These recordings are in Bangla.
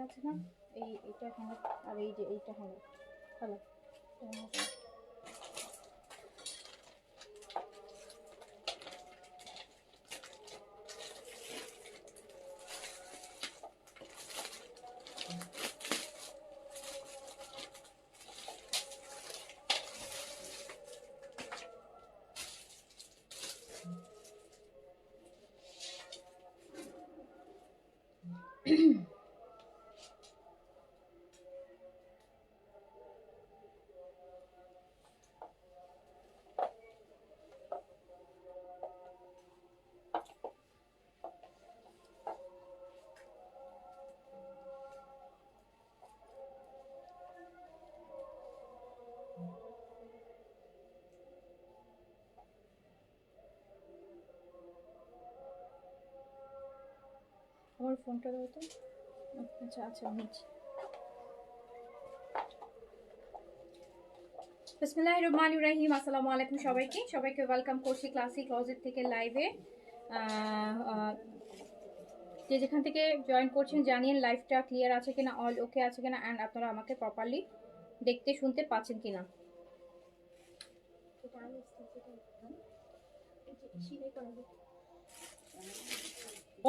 আছে না, এইটা হ্যাঁ, আর এই যে এইটা হ্যাঁ হ্যালো আমার ফোনটা দাও তো। আচ্ছা আচ্ছা নিচ্ছি। বিসমিল্লাহির রহমানির রহিম। আসসালামু আলাইকুম সবাইকে, সবাইকে ওয়েলকাম করছি ক্লাসিক ক্লোজেট থেকে লাইভে। যে যেখান থেকে জয়েন করছেন জানিয়ে লাইভটা ক্লিয়ার আছে কিনা, অল ওকে আছে কিনা, অ্যান্ড আপনারা আমাকে প্রপারলি দেখতে শুনতে পাচ্ছেন কিনা।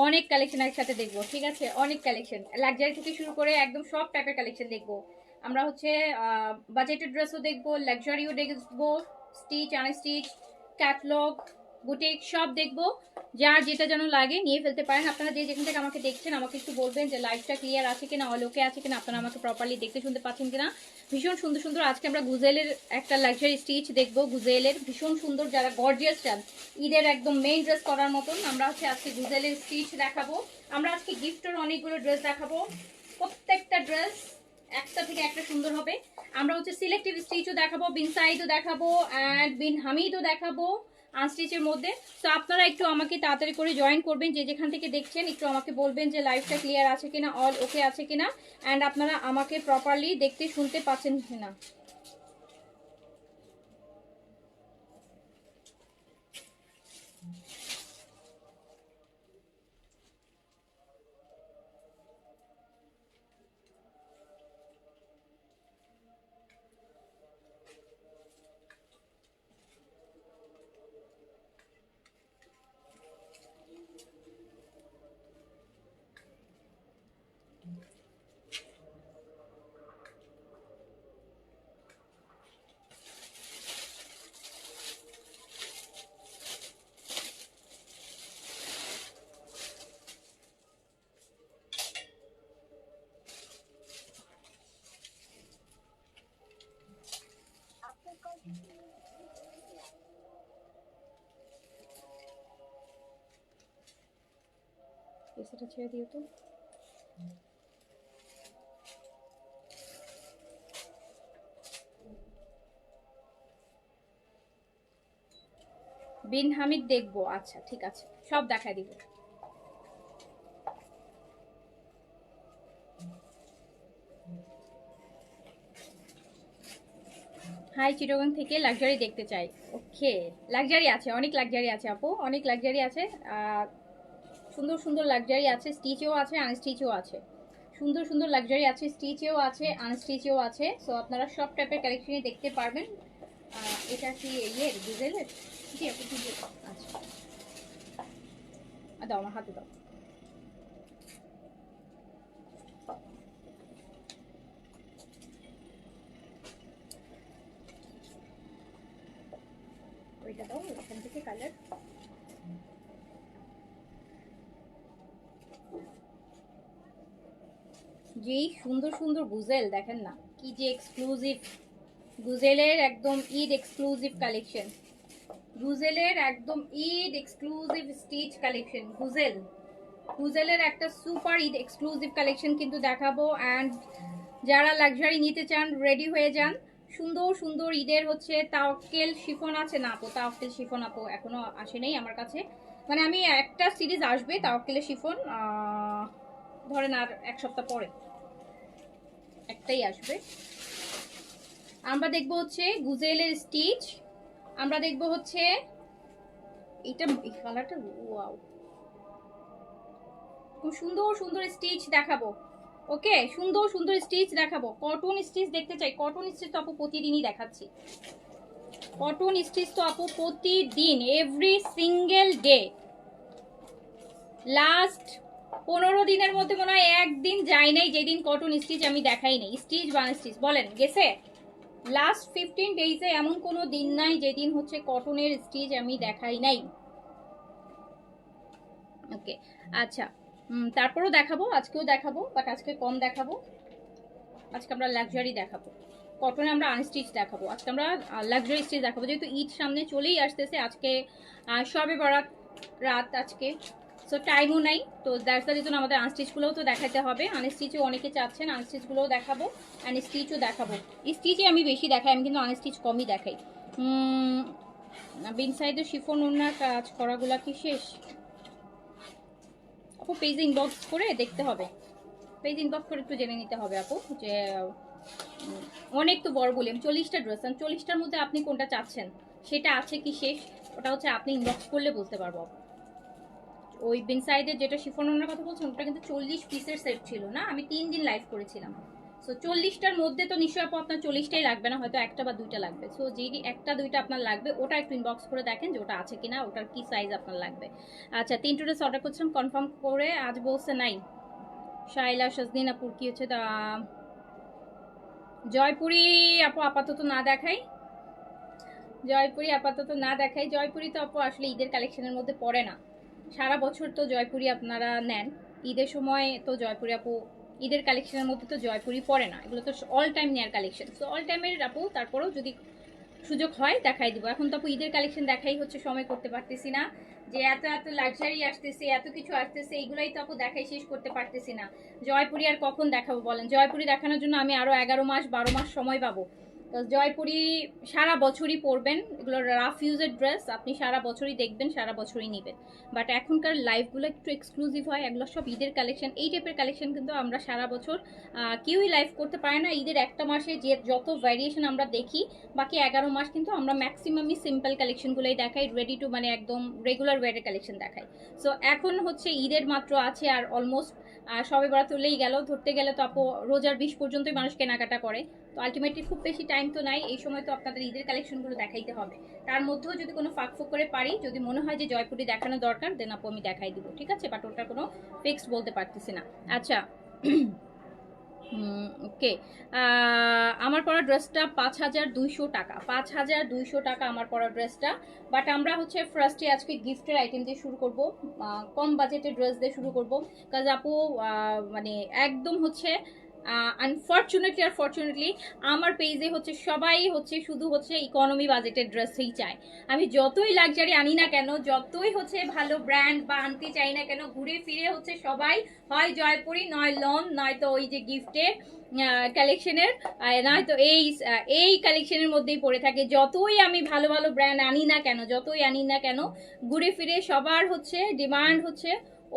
অনেক কালেকশন একসাথে দেখবো, ঠিক আছে? অনেক কালেকশন, লাক্সারি থেকে শুরু করে একদম সব টাইপের কালেকশন দেখবো আমরা। হচ্ছে বাজেটের ড্রেসও দেখবো, লাক্সারিও দেখবো, স্টিচ আনস্টিচ, ক্যাটলগ, বুটিক সব দেখবো। যার যেটা যেন লাগে নিয়ে ফেলতে পারেন। আপনারা যে যেখান থেকে আমাকে দেখছেন আমাকে একটু বলবেন যে লাইভটা ক্লিয়ার আছে কিনা, অল ওকে আছে কিনা, আপনারা আমাকে প্রপারলি দেখতে শুনতে পাচ্ছেন কিনা। ভীষণ সুন্দর সুন্দর আজকে আমরা গুজেলের একটা লাক্সারি স্টিচ দেখবো। গুজেলের ভীষণ সুন্দর, যারা গর্জিয়াস চান ঈদের একদম মেইন ড্রেস করার মতন, আমরা হচ্ছে আজকে গুজেলের স্টিচ দেখাবো। আমরা আজকে গিফটের অনেকগুলো ড্রেস দেখাবো, প্রত্যেকটা ড্রেস একটা থেকে একটা সুন্দর হবে। আমরা হচ্ছে সিলেক্টিভ স্টিচও দেখাবো, বিন সাইডও দেখাবো, অ্যান্ড বিন হামিদও দেখাবো আনস্টিচের মধ্যে। তো আপনারা একটু আমাকে তাড়াতাড়ি করে জয়েন করবেন, যে যেখান থেকে দেখছেন একটু আমাকে বলবেন যে লাইভটা ক্লিয়ার আছে কিনা, অল ওকে আছে কিনা, অ্যান্ড আপনারা আমাকে প্রপারলি দেখতে শুনতে পাচ্ছেন কিনা। সেটা ছেড়ে দিও তো। বিন হামিদ দেখবো, আচ্ছা ঠিক আছে, সব দেখা দিব। হাই, চিটাগং থেকে লাক্সারি দেখতে চাই। ওকে, লাক্সারি আছে, অনেক লাক্সারি আছে আপু, অনেক লাক্সারি আছে। সুন্দর সুন্দর লাক্সারি আছে, স্টিচেও আছে আনস্টিচেও আছে। সুন্দর সুন্দর লাক্সারি আছে, স্টিচেও আছে আনস্টিচেও আছে। সো আপনারা সব টাইপের কালেকশনই দেখতে পারবেন। এটা কি ইয়ের গুজেলের? জি আপু, আচ্ছা দাও আমার হাতে দাও। ওইটা দাও, এখান থেকে কালার। যেই সুন্দর সুন্দর গুজেল দেখেন না, কি যে এক্সক্লুসিভ। গুজেলের একদম ঈদ এক্সক্লুসিভ কালেকশন, গুজেলের একদম ঈদ এক্সক্লুসিভ স্টিচ কালেকশন। গুজেলের একটা সুপার ঈদ এক্সক্লুসিভ কালেকশন কিন্তু দেখাবো। অ্যান্ড যারা লাক্সারি নিতে চান রেডি হয়ে যান। সুন্দর সুন্দর ঈদের হচ্ছে তাওয়াক্কেল শিফন আছে না আপু? তাওয়াক্কেল শিফন আপু এখনো আসে নাই আমার কাছে, মানে আমি একটা সিরিজ আসবে তাওয়াক্কেলের শিফন, ধরেন আর এক সপ্তাহ পরে একটাই আসবে। আমরা দেখবো হচ্ছে গুজেলের স্টিচ, আমরা দেখবো হচ্ছে এটা, এই কালারটা ওয়াও, খুব সুন্দর সুন্দর স্টিচ দেখাবো। ওকে, সুন্দর সুন্দর স্টিচ দেখাবো। কটন স্টিচ দেখতে চাই, কটন স্টিচ তো আপু প্রতিদিনই দেখাচ্ছি। কটন স্টিচ তো আপু প্রতিদিন, এভরি সিঙ্গেল ডে। লাস্ট 15 দিনের মধ্যে মনে হয় একদিন যায় নাই যেদিন কটন স্টিচ আমি দেখাই নাই। স্টিচ বান স্টিচ বলেন, গেছে? লাস্ট 15 ডেজে এমন কোনো দিন নাই যেদিন হচ্ছে কটনের স্টিচ আমি দেখাই নাই। ওকে, আচ্ছা, তারপরও দেখাবো, আজকেও দেখাবো, বাট আজকে কম দেখাবো। আজকে আমরা লাক্সারি দেখাবো, কটনে আমরা আনস্টিচ দেখাবো। আজকে আমরা লাক্সারি স্টিচ দেখাবো, যেহেতু ঈদ সামনে চলেই আসতেছে। আজকে সবে বরাত রাত আজকে, সো টাইমও নাই, তো দ্যাটস দ্য রিজন আমাদের আনস্টিচগুলোও তো দেখাতে হবে। আনস্টিচও অনেকে চাচ্ছেন, আনস্টিচগুলোও দেখাবো, অ্যান্ড স্টিচও দেখাবো। স্টিচে আমি বেশি দেখাই, আমি কিন্তু আনস্টিচ কমই দেখাই। বিন সাইডের শিফন ওনার কাজ করাগুলা কি শেষ? আপু পেজ ইনবক্স করে দেখতে হবে, পেজ ইনবক্স করে একটু জেনে নিতে হবে আপু, যে অনেক তো বড় বলি আমি 40টা ড্রেস, 40টার মধ্যে আপনি কোনটা চাচ্ছেন, সেটা আছে কি শেষ, ওটা হচ্ছে আপনি ইনবক্স করলে বলতে পারবো। ওই বিন সাইডের যেটা শিফন ওনার কথা বলছেন, ওটা কিন্তু 40 পিসের সেট ছিল না, আমি 3 দিন লাইভ করেছিলাম। সো 40টার মধ্যে তো নিশ্চয়ই আপু আপনার 40টাই লাগবে না, হয়তো একটা বা দুইটা লাগবে। সো যেই একটা দুইটা আপনার লাগবে, ওটা একটু ইনবক্স করে দেখেন যে ওটা আছে কিনা, ওটার কি সাইজ আপনার লাগবে। আচ্ছা, 3 ড্রেস অর্ডার করছিলাম, কনফার্ম করে আজ বলছে নাই। শাইলা সাজদিন আপুর কি হচ্ছে জয়পুরি আপু আপাতত না দেখাই, জয়পুরি আপাতত না দেখাই। জয়পুরি তো আপু আসলে ঈদের কালেকশনের মধ্যে পড়ে না। সারা বছর তো জয়পুরি আপনারা নেন, ঈদের সময় তো জয়পুরি আপু ঈদের কালেকশনের মধ্যে তো জয়পুরি পড়ে না, এগুলো তো অল টাইম নেয়ার কালেকশন। সো অল টাইমের আপু তারপরেও যদি সুযোগ হয় দেখাই দিব। এখন তো আপু ঈদের কালেকশন দেখাই হচ্ছে, সময় করতে পারতেছি না, যে এত এত লাক্সারি আসতেছে, এত কিছু আসতেছে, এইগুলাই তো আপু দেখাই শেষ করতে পারতেছি না। জয়পুরি আর কখন দেখাবো বলেন? জয়পুরি দেখানোর জন্য আমি আরো 11 মাস 12 মাস সময় পাবো। তো জয়পুরি সারা বছরই পরবেন, এগুলো রাফ ইউজের ড্রেস, আপনি সারা বছরই দেখবেন, সারা বছরই নেবেন। বাট এখনকার লাইভগুলো একটু এক্সক্লুসিভ হয়, এগুলো সব ঈদের কালেকশন। এই টাইপের কালেকশন কিন্তু আমরা সারা বছর কেউই লাইভ করতে পারে না। ঈদের একটা মাসে যে যত ভ্যারিয়েশন আমরা দেখি, বাকি 11 মাস কিন্তু আমরা ম্যাক্সিমামই সিম্পল কালেকশনগুলোই দেখাই, রেডি টু মানে একদম রেগুলার ওয়ারের কালেকশন দেখাই। সো এখন হচ্ছে ঈদের মাত্র আছে আর অলমোস্ট সবে বরাত চলেই গেল, ধরতে গেলে তো আপু রোজার 20 পর্যন্তই মানুষ কেনাকাটা করে। তো আলটিমেটলি খুব বেশি টাইম তো নাই, এই সময় তো আপনাদের ঈদের কালেকশনগুলো দেখাইতে হবে। তার মধ্যেও যদি কোনো ফাঁক ফোক করে পারি, যদি মনে হয় যে জয়পুরি দেখানো দরকার, দেন আপু আমি দেখাই দিব, ঠিক আছে? বাট ওটা কোনো ফিক্সড বলতে পারতেছি না। আচ্ছা, ওকে, আমার পরা ড্রেসটা 5200 টাকা, 5200 টাকা আমার পরা ড্রেসটা। বাট আমরা হচ্ছে ফার্স্টে আজকে গিফটের আইটেম দিয়ে শুরু করব, কম বাজেটের ড্রেস দিয়ে শুরু করব। কাজ আপু মানে একদম হচ্ছে আনফর্চুনেটলি আর ফর্চুনেটলি আমার পেজে হচ্ছে সবাই হচ্ছে শুধু হচ্ছে ইকোনমি বাজেটের ড্রেসই চায়। আমি যতই লাক্সারি আনি না কেন, যতই হচ্ছে ভালো ব্র্যান্ড বা আনতে চাই না কেন, ঘুরে ফিরে হচ্ছে সবাই হয় জয়পুরি, নয় লন, নয়তো ওই যে গিফটের কালেকশনের, নয়তো এই কালেকশনের মধ্যেই পড়ে থাকে। যতই আমি ভালো ভালো ব্র্যান্ড আনি না কেন, যতই আনি না কেন, ঘুরে ফিরে সবার হচ্ছে ডিমান্ড হচ্ছে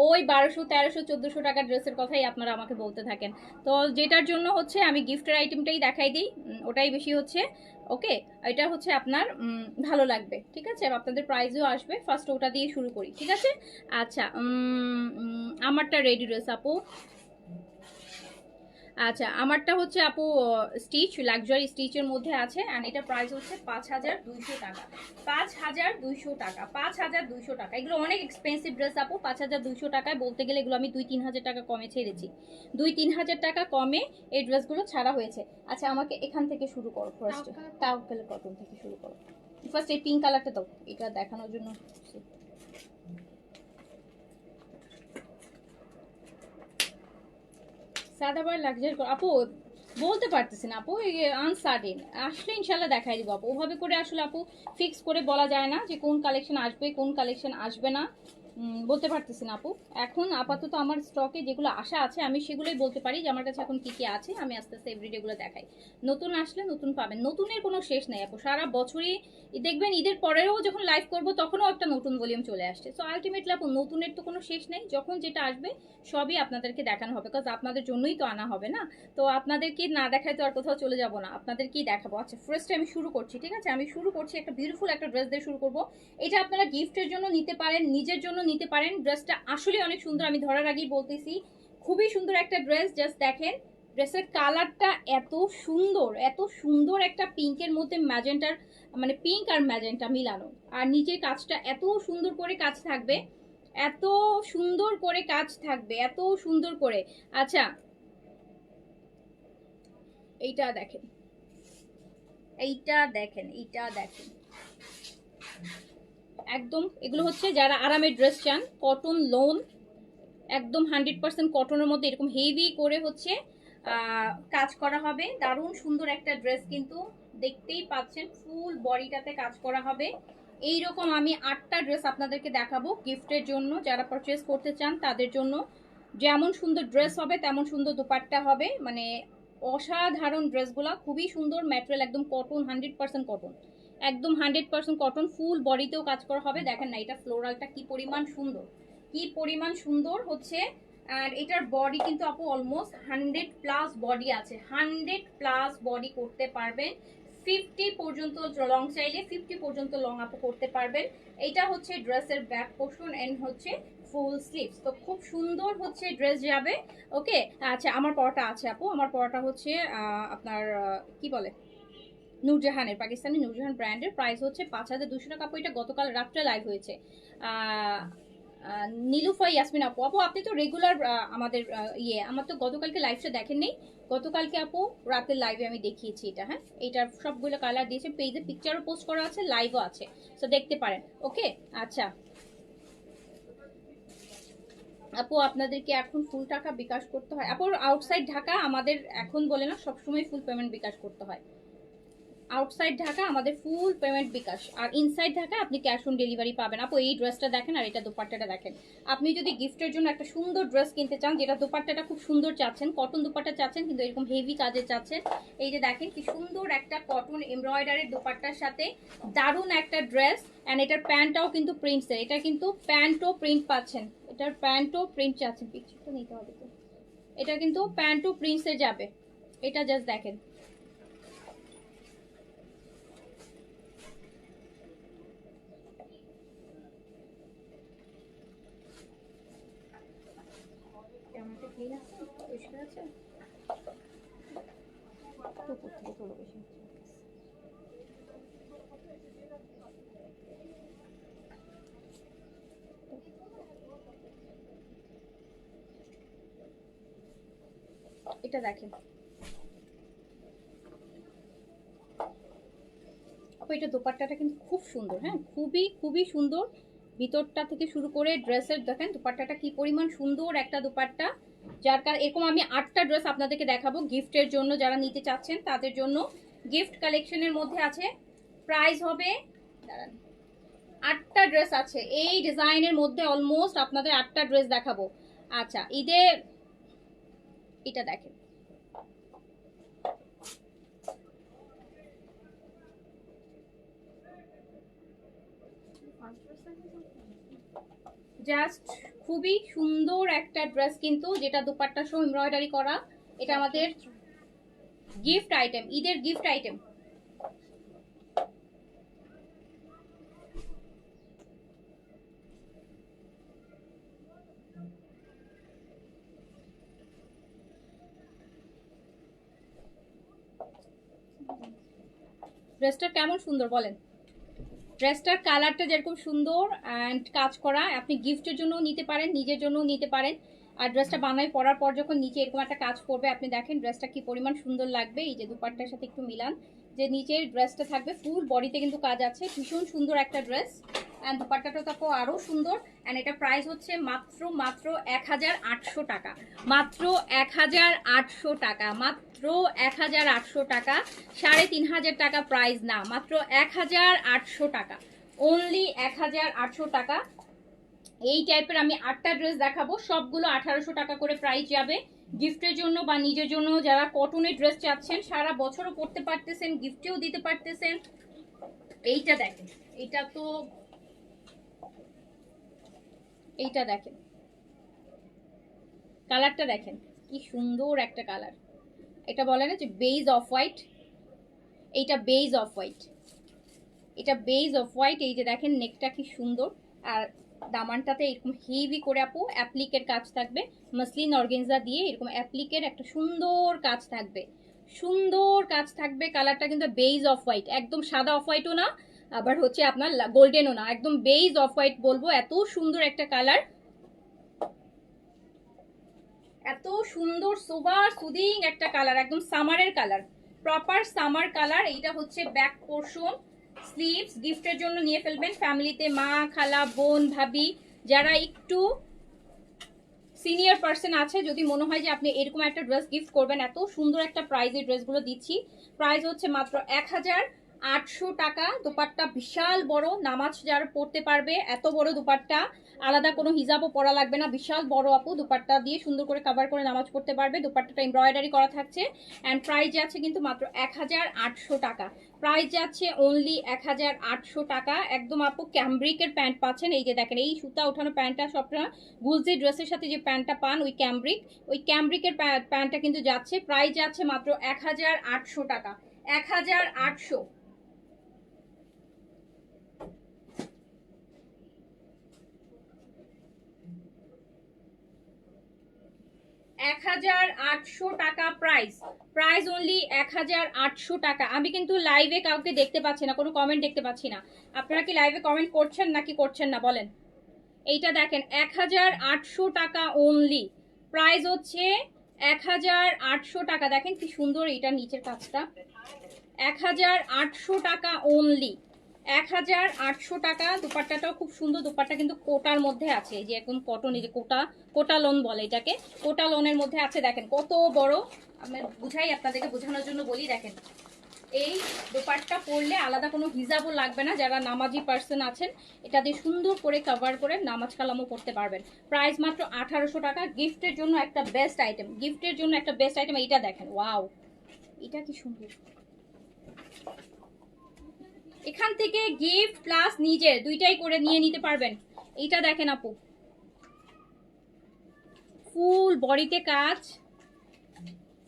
ওই 1200 1300 1400 টাকার ড্রেসের কথাই আপনারা আমাকে বলতে থাকেন। তো যেটার জন্য হচ্ছে আমি গিফটের আইটেমটাই দেখাই দিই, ওটাই বেশি হচ্ছে। ওকে, এটা হচ্ছে আপনার ভালো লাগবে, ঠিক আছে? আপনাদের প্রাইজও আসবে। ফার্স্ট ওটা দিয়ে শুরু করি, ঠিক আছে? আচ্ছা, আমারটা রেডি ড্রেস আপু। আচ্ছা, আমারটা হচ্ছে আপু স্টিচ, লাক্সারি স্টিচের মধ্যে আছে, অ্যান্ড এটা প্রাইস হচ্ছে 5200 টাকা। 5200 টাকা, 5200 টাকা। এগুলো অনেক এক্সপেন্সিভ ড্রেস আপু। 5200 টাকায় বলতে গেলে এগুলো আমি 2-3000 টাকা কমে ছেড়েছি, 2-3000 টাকা কমে এই ড্রেসগুলো ছাড়া হয়েছে। আচ্ছা, আমাকে এখান থেকে শুরু করো ফার্স্ট, তাওয়াক্কাল কটন থেকে শুরু করো। ফার্স্ট এই পিঙ্ক কালারটা দাও, এটা দেখানোর জন্য। সাদাবার লাক্সারি আপু বলতে পারতেছি না আপু, আনসার্টেন, আসলে ইনশাল্লাহ দেখাই দিব আপু। ওভাবে করে আসলে আপু ফিক্স করে বলা যায় না যে কোন কালেকশন আসবে কোন কালেকশন আসবে না, বলতে পারতেছি না আপু। এখন আপাতত আমার স্টকে যেগুলো আশা আছে আমি সেগুলোই বলতে পারি যে আমার কাছে এখন কি কি আছে। আমি আস্তে আস্তে এভরিডেগুলো দেখাই, নতুন আসলে নতুন পাবেন, নতুনের কোনো শেষ নেই আপু। সারা বছরই দেখবেন ঈদের পরেও যখন লাইভ করব তখনও একটা নতুন ভলিউম চলে আসছে। সো আলটিমেটলি আপু নতুনের তো কোনো শেষ নেই, যখন যেটা আসবে সবই আপনাদেরকে দেখানো হবে, কারণ আপনাদের জন্যই তো আনা হবে না। তো আপনাদেরকে না দেখায় তো আর কোথাও চলে যাব না, আপনাদেরকেই দেখাবো। আচ্ছা, ফার্স্টে আমি শুরু করছি, ঠিক আছে? আমি শুরু করছি একটা বিউটিফুল একটা ড্রেস দিয়ে শুরু করব। এটা আপনারা গিফটের জন্য নিতে পারেন, নিজের জন্য নিতে পারেন। ড্রেসটা আসলে অনেক সুন্দর, আমি ধরার আগেই বলতেছি খুবই সুন্দর একটা ড্রেস, জাস্ট দেখেন ড্রেসের কালারটা এত সুন্দর একটা পিঙ্কের মধ্যে ম্যাজেন্টার, মানে পিঙ্ক আর ম্যাজেন্টা মিলানো, আর নিচের কাজটা এত সুন্দর করে কাজ থাকবে, এত সুন্দর করে কাজ থাকবে, এত সুন্দর করে। আচ্ছা এইটা দেখেন, এইটা দেখেন, এইটা দেখেন, একদম এগুলো হচ্ছে যারা আরামের ড্রেস চান, কটন লোন, একদম 100% কটনের মধ্যে এরকম হেভি করে হচ্ছে কাজ করা হবে। দারুণ সুন্দর একটা ড্রেস, কিন্তু দেখতেই পাচ্ছেন ফুল বডিটাতে কাজ করা হবে। এইরকম আমি 8টা ড্রেস আপনাদেরকে দেখাবো গিফটের জন্য, যারা পারচেস করতে চান তাদের জন্য। যেমন সুন্দর ড্রেস হবে তেমন সুন্দর দোপাট্টা হবে, মানে অসাধারণ ড্রেসগুলো, খুবই সুন্দর ম্যাটেরিয়াল, একদম কটন, 100% কটন, একদম 100% কটন, ফুল বডিতেও কাজ করা হবে। দেখেন না এটা ফ্লোরালটা কি পরিমাণ সুন্দর, কি পরিমাণ সুন্দর হচ্ছে। আর এটার বডি কিন্তু আপু অলমোস্ট 100+ বডি আছে, 100+ বডি করতে পারবেন। 50 পর্যন্ত লং চাইলে 50 পর্যন্ত লং আপু করতে পারবেন। এটা হচ্ছে ড্রেসের ব্যাক পোর্শন এন্ড হচ্ছে ফুল স্লিভস, তো খুব সুন্দর হচ্ছে ড্রেস যাবে। ওকে, আচ্ছা আমার পরাটা আছে আপু, আমার পরাটা হচ্ছে আপনার কি বলে নূরজাহানের, পাকিস্তানি নূরজাহান ব্র্যান্ডের, প্রাইস হচ্ছে 5200 টাকা আপু। এটা গতকাল রাত্রে লাইভ হয়েছে। নীলুফা ইয়াসমিন আপু, আপু আপনি তো রেগুলার আমাদের আমার তো গতকালকে লাইভটা দেখেন নেই, গতকালকে আপু রাতের লাইভে আমি দেখিয়েছি এটা। হ্যাঁ, এইটার সবগুলো কালার দিয়েছে, পেজে পিকচারও পোস্ট করা আছে, লাইভও আছে, তো দেখতে পারেন। ওকে, আচ্ছা আপু আপনাদেরকে এখন ফুল টাকা বিকাশ করতে হয় আপু? আউটসাইড ঢাকা আমাদের এখন বলে না, সবসময় ফুল পেমেন্ট বিকাশ করতে হয়। আউটসাইড ঢাকা আমাদের ফুল পেমেন্ট বিকাশ, আর ইনসাইড ঢাকা আপনি ক্যাশ অন ডেলিভারি পাবেন। আপু এই ড্রেসটা দেখেন আর এটা দোপাট্টাটা দেখেন। আপনি যদি গিফটের জন্য একটা সুন্দর ড্রেস কিনতে চান, যেটা দোপাট্টাটা খুব সুন্দর চাচ্ছেন, কটন দোপাট্টা চাচ্ছেন কিন্তু এরকম হেভি কাজে চাচ্ছেন, এই যে দেখেন কি সুন্দর একটা কটন এমব্রয়ডারির দোপাট্টার সাথে দারুণ একটা ড্রেস। অ্যান্ড এটার প্যান্টটাও কিন্তু প্রিন্টসের, এটা কিন্তু প্যান্টও প্রিন্ট পাচ্ছেন, এটার প্যান্টও প্রিন্ট চাচ্ছেন, পিকচারটা নিতে হবে তো, এটা কিন্তু প্যান্টও প্রিন্টসে যাবে। এটা জাস্ট দেখেন, ক্যামেরাটা ক্লিন আছে, পরিষ্কার আছে, তো উপর থেকে তোলো বেশি হচ্ছে। এটা দেখেন আপু, এটা দোপাট্টাটা কিন্তু খুব সুন্দর, হ্যাঁ খুবই খুবই সুন্দর, ভিতরটা থেকে শুরু করে ড্রেসের দেখেন দোপাট্টাটা কি পরিমাণ সুন্দর একটা দোপাট্টা। যার কারণে এরকম আমি 8টা ড্রেস আপনাদেরকে দেখাবো গিফটের জন্য, যারা নিতে চাচ্ছেন তাদের জন্য। গিফট কালেকশনের মধ্যে আছে, প্রাইস হবে, দাঁড়ান, 8টা ড্রেস আছে এই ডিজাইনের মধ্যে, অলমোস্ট আপনাদের 8টা ড্রেস দেখাবো। আচ্ছা ঈদে এটা দেখেন, জাস্ট খুবই সুন্দর একটা ড্রেস কিন্তু, যেটা দুপাট্টা সহ এমব্রয়ডারি করা। এটা আমাদের গিফট আইটেম, ঈদের গিফট আইটেম। ড্রেসটা কেমন সুন্দর বলেন, ড্রেসটার কালারটা যেরকম সুন্দর অ্যান্ড কাজ করা, আপনি গিফটের জন্য নিতে পারেন, নিজের জন্য নিতে পারেন। আর ড্রেসটা বানাই পরার পর যখন নিচে এরকম একটা কাজ করবে, আপনি দেখেন ড্রেসটা কি পরিমাণ সুন্দর লাগবে। এই যে দুপাট্টার সাথে একটু মিলান, যে নিচের ড্রেসটা থাকবে ফুল বডিতে কিন্তু কাজ আছে, ভীষণ সুন্দর একটা ড্রেস। অ্যান্ড দুপাট্টাটা তো আরও সুন্দর। অ্যান্ড এটা প্রাইস হচ্ছে মাত্র 1800 টাকা, মাত্র 1800 টাকা, মাত্র 1800 টাকা, 3500 টাকা প্রাইস না, মাত্র 1800 টাকা, অনলি 1800 টাকা। এই টাইপের আমি 8টা ড্রেস দেখাবো, সবগুলো 1800 টাকা করে প্রাইস যাবে। গিফটের জন্য বা নিজের জন্য যারা কটনের ড্রেস চাচ্ছেন, সারা বছরও পরতে পারতেছেন, গিফটেও দিতে পারতেছেন। এইটা দেখেন, এটা তো এইটা দেখেন, কালারটা দেখেন কি সুন্দর একটা কালার। এটা বলে না যে বেজ অফ হোয়াইট, এইটা বেজ অফ হোয়াইট, এটা বেজ অফ হোয়াইট। এই যে দেখেন নেকটা কি সুন্দর, আর দামানটাতে এরকম হেভি করে আপু অ্যাপ্লিকের কাজ থাকবে, মাসলিন অর্গেনজা দিয়ে এরকম অ্যাপ্লিকের একটা সুন্দর কাজ থাকবে, সুন্দর কাজ থাকবে। কালারটা কিন্তু বেজ অফ হোয়াইট, একদম সাদা অফ হোয়াইটও না, আবার হচ্ছে আপনার গোল্ডেনও না, একদম বেজ অফ হোয়াইট বলবো। এত সুন্দর একটা কালার, এত সুন্দর সোবার সুদিং একটা কালার, একদম সামারের কালার, প্রপার সামার কালার। এইটা হচ্ছে ব্যাক পোর্শন, স্লিভস গিফটের জন্য নিয়ে ফেলবেন ফ্যামিলিতে, মা খালা বোন ভাবি যারা একটু সিনিয়র পার্সন আছে, যদি মনে হয় যে আপনি এরকম একটা ড্রেস গিফট করবেন, এত সুন্দর একটা প্রাইজে ড্রেসগুলো দিচ্ছি। প্রাইস হচ্ছে মাত্র 1800 টাকা। দোপাট্টা বিশাল বড়, নামাজ যারা পড়তে পারবে এত বড় দোপাট্টা, আলাদা কোনো হিজাবও পরা লাগবে না, বিশাল বড় আপু দোপাট্টা দিয়ে সুন্দর করে কভার করে নামাজ পড়তে পারবে। দোপাট্টাটা এমব্রয়ডারি করা থাকছে অ্যান্ড প্রাইস যাচ্ছে কিন্তু মাত্র 1800 টাকা। প্রাইস যাচ্ছে অনলি 1800 টাকা। একদম আপু ক্যামব্রিকের প্যান্ট পাচ্ছেন, এই যে দেখেন এই সুতা ওঠানো প্যান্টটা, সবটা গুলজি ড্রেসের সাথে যে প্যান্টটা পান ওই ক্যামব্রিকের প্যান্টটা কিন্তু যাচ্ছে, প্রাইস যাচ্ছে মাত্র 1800 টাকা। 1800, 1800 টাকা প্রাইস, প্রাইস অনলি 1800 টাকা। আমি কিন্তু লাইভে কাউকে দেখতে পাচ্ছি না, কোনো কমেন্ট দেখতে পাচ্ছি না। আপনারা কি লাইভে কমেন্ট করছেন নাকি করছেন না বলেন? এইটা দেখেন 1800 টাকা অনলি, প্রাইস হচ্ছে 1800 টাকা। দেখেন কি সুন্দর এটা নিচের কাজটা, 1800 টাকা অনলি, 1800 টাকা। দুপাট্টাটাও খুব সুন্দর, দুপাট্টা কিন্তু কোটার মধ্যে আছে, এই যে একদম কটন, এই যে কোটা লোন বলে এটাকে, কোটা লোনের মধ্যে আছে। দেখেন কত বড়, আমি বুঝাই আপনাদেরকে, বোঝানোর জন্য বলি। দেখেন এই দোপাট্টা পরলে আলাদা কোনো হিজাবও লাগবে না, যারা নামাজি পার্সন আছেন এটা দিয়ে সুন্দর করে কভার করে নামাজ কালামও করতে পারবেন। প্রাইস মাত্র 1800 টাকা। গিফটের জন্য একটা বেস্ট আইটেম, গিফটের জন্য একটা বেস্ট আইটেম। এইটা দেখেন, ওয়াও, এটা কি সুন্দর। এখান থেকে গিফট প্লাস নিজের দুইটাই করে নিয়ে নিতে পারবেন। এইটা দেখেন আপু, ফুল বডিতে কাজ,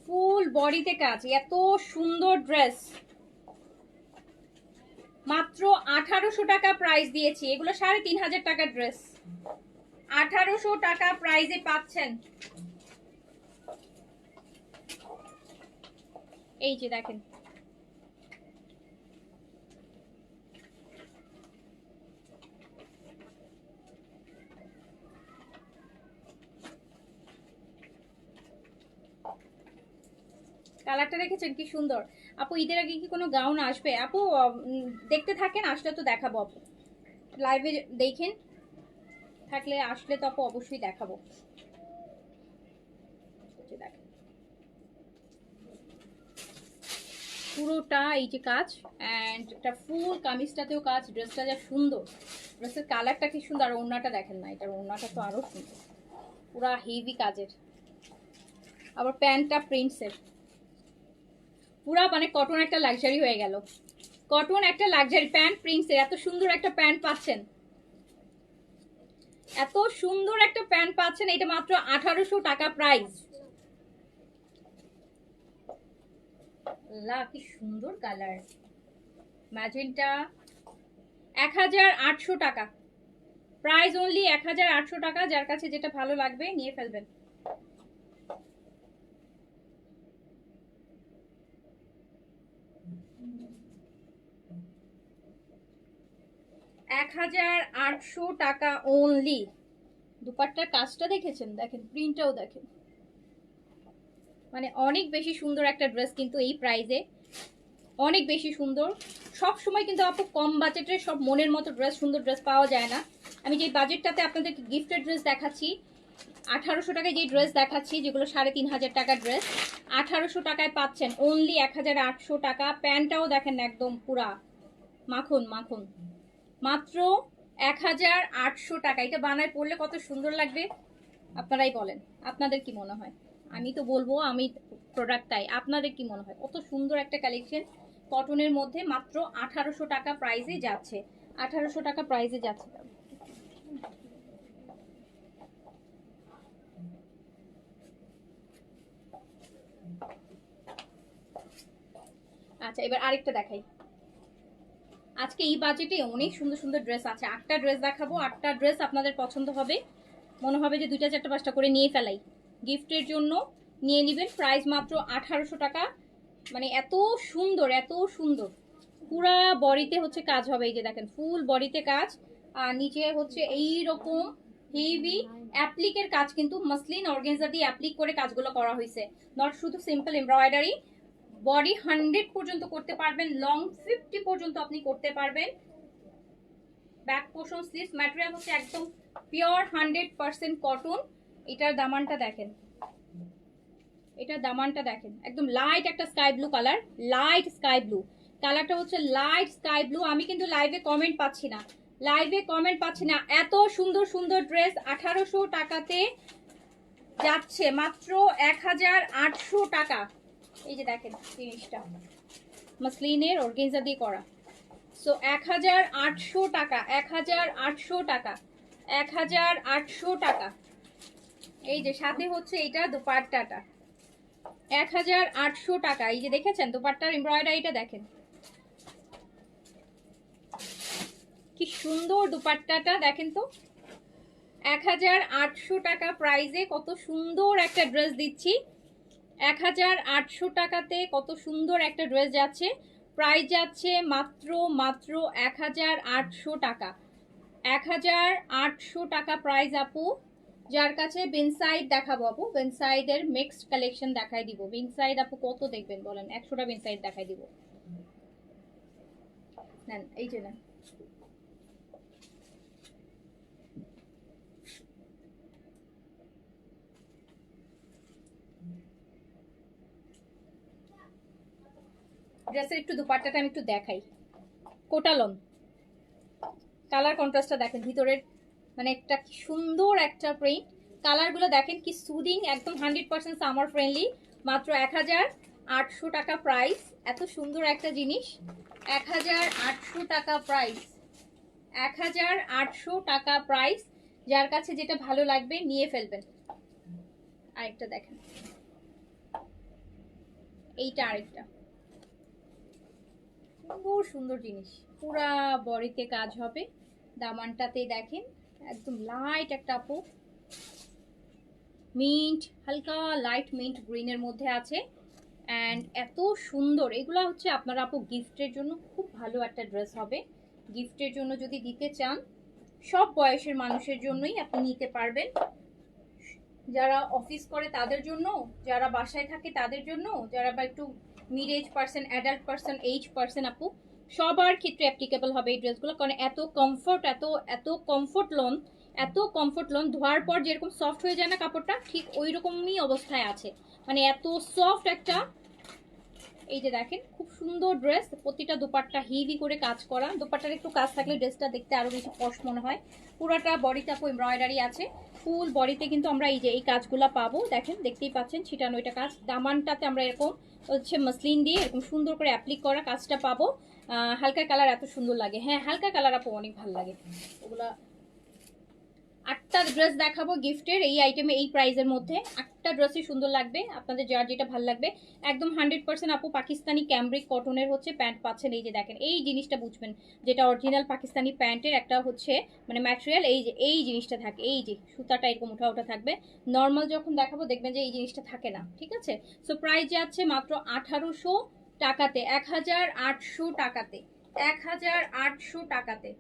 ফুল বডিতে কাজ, এত সুন্দর ড্রেস। মাত্র 1800 টাকা প্রাইস দিয়েছি, এগুলো 3500 টাকার ড্রেস, 1800 টাকা প্রাইসে পাচ্ছেন। এই যে দেখেন, কালারটা দেখেছেন কি সুন্দর। আপু ঈদের আগে কি কোনো গাউন আসবে? আপু দেখতে থাকেন, আসলে তো দেখাবো আপু, লাইভে দেখেন, থাকলে আসলে তো আপু অবশ্যই দেখাবো। দেখেন পুরোটা এই যে কাজ, অ্যান্ড একটা ফুল কামিজটাতেও কাজ, ড্রেসটা যা সুন্দর, ড্রেসের কালারটা কি সুন্দর। আর ওড়নাটা দেখেন না, এটার ওড়নাটা তো আরো সুন্দর, পুরা হেভি কাজের। আবার প্যান্টটা প্রিন্টসের, পুরা মানে কটন একটা লাক্সারি হয়ে গেল, কটন একটা লাক্সারি প্যান্ট প্রিন্টসের। এত সুন্দর একটা প্যান্ট পাচ্ছেন, এত সুন্দর একটা প্যান্ট পাচ্ছেন, এটা মাত্র 1800 টাকা প্রাইস। আল্লাহ কি সুন্দর কালার, ম্যাজেন্টা। 1800 টাকা প্রাইস অনলি, 1800 টাকা। যার কাছে যেটা ভালো লাগবে নিয়ে ফেলবেন। টাকা অনলি। দুপাট্টার কাজটা দেখেছেন, দেখেন প্রিন্টটাও দেখেন, মানে অনেক বেশি সুন্দর একটা ড্রেস কিন্তু এই প্রাইসে, অনেক বেশি সুন্দর। সব সময় কিন্তু আপু কম বাজেটের সব মনের মতো ড্রেস, সুন্দর ড্রেস পাওয়া যায় না। আমি যে বাজেটটাতে আপনাদেরকে গিফটের ড্রেস দেখাচ্ছি, 1800 টাকায় যে ড্রেস দেখাচ্ছি, যেগুলো 3500 টাকার ড্রেস, 1800 টাকায় পাচ্ছেন অনলি 1800 টাকা। প্যান্টটাও দেখেন একদম পুরা মাখন মাখন, মাত্র 1800 টাকা। এটা বানায় পড়লে কত সুন্দর লাগবে আপনারাই বলেন, আপনাদের কি মনে হয়? আমি তো বলবো আমি প্রোডাক্ট তাই, আপনাদের কি মনে হয়? কত সুন্দর একটা কালেকশন কটনের মধ্যে, মাত্র 1800 টাকা প্রাইসে যাচ্ছে, 1800 টাকা প্রাইসে যাচ্ছে। আচ্ছা এবার আরেকটা দেখাই, আজকে এই বাজেটে অনেক সুন্দর সুন্দর ড্রেস আছে। 8টা ড্রেস দেখাবো, 8টা ড্রেস আপনাদের পছন্দ হবে, মনে হবে যে 2টা 4টা 5টা করে নিয়ে ফেলাই, গিফটের জন্য নিয়ে নেবেন। প্রাইস মাত্র 1800 টাকা। মানে এত সুন্দর, এত সুন্দর, পুরা বডিতে হচ্ছে কাজ হবে। এই যে দেখেন ফুল বডিতে কাজ, আর নিচে হচ্ছে এই রকম হেভি অ্যাপ্লিকের কাজ, কিন্তু মাসলিন অর্গানজা দিয়ে অ্যাপ্লিক করে কাজগুলো করা হয়েছে, নট শুধু সিম্পল এমব্রয়ডারি। বডি 100 পর্যন্ত করতে পারবেন, লং 50 পর্যন্ত আপনি করতে পারবেন। ব্যাক পোর্শন স্লিভস, ম্যাটেরিয়াল হচ্ছে একদম পিওর 100% কটন। এটার দামানটা দেখেন, এটার দামানটা দেখেন, একদম লাইট একটা sky blue colour, light sky blue কালারটা হচ্ছে লাইট স্কাই ব্লু। আমি কিন্তু লাইভে কমেন্ট পাচ্ছি না, লাইভে কমেন্ট পাচ্ছি না। এত সুন্দর সুন্দর ড্রেস 1800 টাকাতে যাচ্ছে, মাত্র 1800 টাকা। এই যে দেখেন জিনিসটা মাসলিনের অর্গানজা দিয়ে করা, সো 1800 টাকা, 1800 টাকা, 1800 টাকা। এই যে সাথে হচ্ছে এটা দোপাট্টাটা 1800 টাকা। এই যে দেখেছেন দোপাট্টার এমব্রয়ডারিটা দেখেন কি সুন্দর, দোপাট্টাটা দেখেন তো। 1800 টাকা প্রাইসে কত সুন্দর একটা ড্রেস দিচ্ছি। 1800 টাকাতে কত সুন্দর একটা ড্রেস যাচ্ছে। প্রাইস যাচ্ছে মাত্র মাত্র 1800 টাকা, 1800 টাকা প্রাইস আপু। যার কাছে বেনসাইড দেখাবো আপু, বেনসাইডের মিক্সড কালেকশন দেখাই দিব। বেনসাইড আপু কত দেখবেন বলেন, 100টা বেনসাইড দেখাই দিব। নেন এই যে নেন, ড্রেসের একটু দুপাট্টাটা আমি একটু দেখাই। কোটালন কালার কন্ট্রাস্টটা দেখেন, ভিতরের মানে একটা কি সুন্দর একটা প্রিন্ট। কালারগুলো দেখেন কি সুদিং, একদম 100% সামার ফ্রেন্ডলি। মাত্র 1800 টাকা প্রাইস, এত সুন্দর একটা জিনিস। 1800 টাকা প্রাইস, 1800 টাকা প্রাইস। যার কাছে যেটা ভালো লাগবে নিয়ে ফেলবেন। আরেকটা দেখেন, এইটা আরেকটা সুন্দর সুন্দর জিনিস, পুরা বডিতে কাজ হবে। দামানটাতে দেখেন একদম লাইট একটা আপু মিন্ট, হালকা লাইট মিন্ট গ্রিনের মধ্যে আছে। অ্যান্ড এত সুন্দর, এগুলো হচ্ছে আপনারা আপু গিফটের জন্য খুব ভালো একটা ড্রেস হবে। গিফটের জন্য যদি দিতে চান, সব বয়সের মানুষের জন্যই আপনি নিতে পারবেন। যারা অফিস করে তাদের জন্য, যারা বাসায় থাকে তাদের জন্য, যারা বা একটু mid age person, adult person, age person আপু, সবার ক্ষেত্রে অ্যাপ্লিকেবল হবে এই ড্রেসগুলো। কারণ এত কমফোর্ট, এত এত কমফোর্ট লোন, এত কমফোর্ট লোন, ধোয়ার পর যেরকম সফট হয়ে যায় না কাপড়টা, ঠিক ওই রকমই অবস্থায় আছে। মানে এত সফট একটা। এই যে দেখেন খুব সুন্দর ড্রেস, প্রতিটা দোপাট্টা হেভি করে কাজ করা। দোপাট্টার একটু কাজ থাকলে ড্রেসটা দেখতে আরো বেশি পশ মনে হয়। পুরাটা বডিতে আপু এমব্রয়ডারি আছে, ফুল বডিতে কিন্তু আমরা এই যে এই কাজগুলো পাবো। দেখেন দেখতেই পাচ্ছেন ছিটানো এটা কাজ। দামানটাতে আমরা এরকম হচ্ছে মসলিন দিয়ে এরকম সুন্দর করে অ্যাপ্লিক করা কাজটা পাবো। হালকা কালার এত সুন্দর লাগে, হ্যাঁ হালকা কালার আপু অনেক ভালো লাগে। ওগুলা 8টা ড্রেস দেখাবো গিফটের এই আইটেমে, এই প্রাইসের মধ্যে 8টা ড্রেসই সুন্দর লাগবে আপনাদের, যার যেটা ভালো লাগবে। একদম 100% আপু পাকিস্তানি ক্যামব্রিক কটনের হচ্ছে প্যান্ট পাচ্ছেন। এই যে দেখেন এই জিনিসটা বুঝবেন, যেটা অরিজিনাল পাকিস্তানি প্যান্টের একটা হচ্ছে মানে ম্যাটেরিয়াল। এই যে এই জিনিসটা থাকে, এই যে সুতাটা এরকম উঠা উঠা থাকবে। নর্মাল যখন দেখাবো দেখবেন যে এই জিনিসটা থাকে না, ঠিক আছে। সো প্রাইস যাচ্ছে মাত্র 1800 টাকাতে, 1800 টাকাতে, 1800 টাকাতে,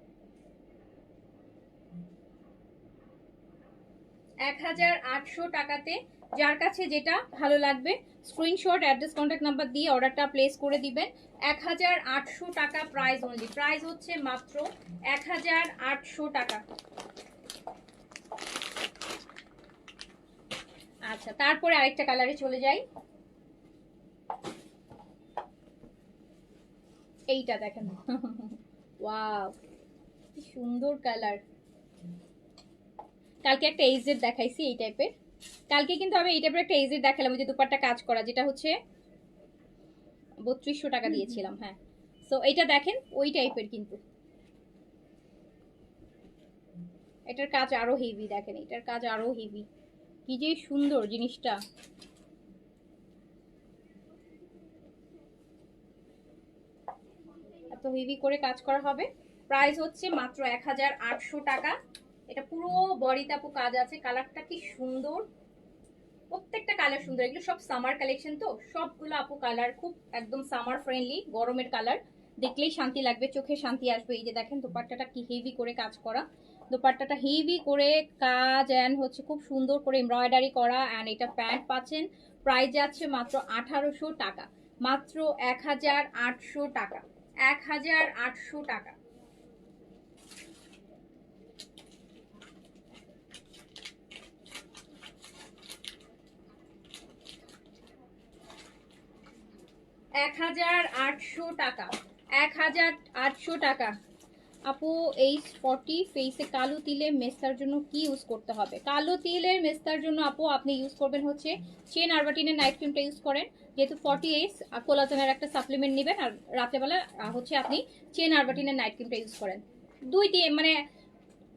1800 টাকাতে। যার কাছে যেটা ভালো লাগবে স্ক্রিনশট, অ্যাড্রেস, কন্ট্যাক্ট নাম্বার দিয়ে অর্ডারটা প্লেস করে দিবেন। 1800 টাকা প্রাইস অনলি, প্রাইস হচ্ছে মাত্র 1800 টাকা। আচ্ছা তারপরে আরেকটা কালারে চলে যাই। এইটা দেখেন ওয়াও কি সুন্দর কালার। কালকে একটা এইজেড দেখাইছি এই টাইপের, কালকে কিন্তু আমি এই টাইপের একটা এইজেড দেখালাম, ওই যে দুপাট্টা কাজ করা, যেটা হচ্ছে 3200 টাকা দিয়েছিলাম। হ্যাঁ সো এইটা দেখেন ওই টাইপের, কিন্তু এটার কাজ আরো হেভি। দেখেন এটার কাজ আরো হেভি, কি যে সুন্দর জিনিসটা। এত এত হেভি করে কাজ করা হবে। প্রাইস হচ্ছে মাত্র 1800 টাকা। এটা পুরো বডিতে আপু কাজ আছে। কালারটা কি সুন্দর, প্রত্যেকটা কালার সুন্দর। এগুলো সব সামার কালেকশন, তো সবগুলো আপু কালার খুব একদম সামার ফ্রেন্ডলি, গরমের কালার, দেখলেই শান্তি লাগবে, চোখে শান্তি আসবে। এই যে দেখেন দোপাট্টাটা কি হেভি করে কাজ করা, দোপাট্টাটা হেভি করে কাজ অ্যান্ড হচ্ছে খুব সুন্দর করে এমব্রয়ডারি করা। অ্যান্ড এটা প্যান্ট পাচ্ছেন, প্রাইস যাচ্ছে মাত্র 1800 টাকা, মাত্র 1800 টাকা, 1800 টাকা। এক হাজার আটশো টাকা, 1800 টাকা। আপু এই 40 ফেসে কালো তিলে মেস্তার জন্য কি ইউজ করতে হবে? কালো তিলের মেস্তার জন্য আপু আপনি ইউজ করবেন হচ্ছে চেন আরবাটিনের নাইট ক্রিমটা ইউজ করেন, যেহেতু 48 কোলাজেনের একটা সাপ্লিমেন্ট নেবেন, আর রাতেবেলা হচ্ছে আপনি চেন আরবাটিনের নাইট ক্রিমটা ইউজ করেন।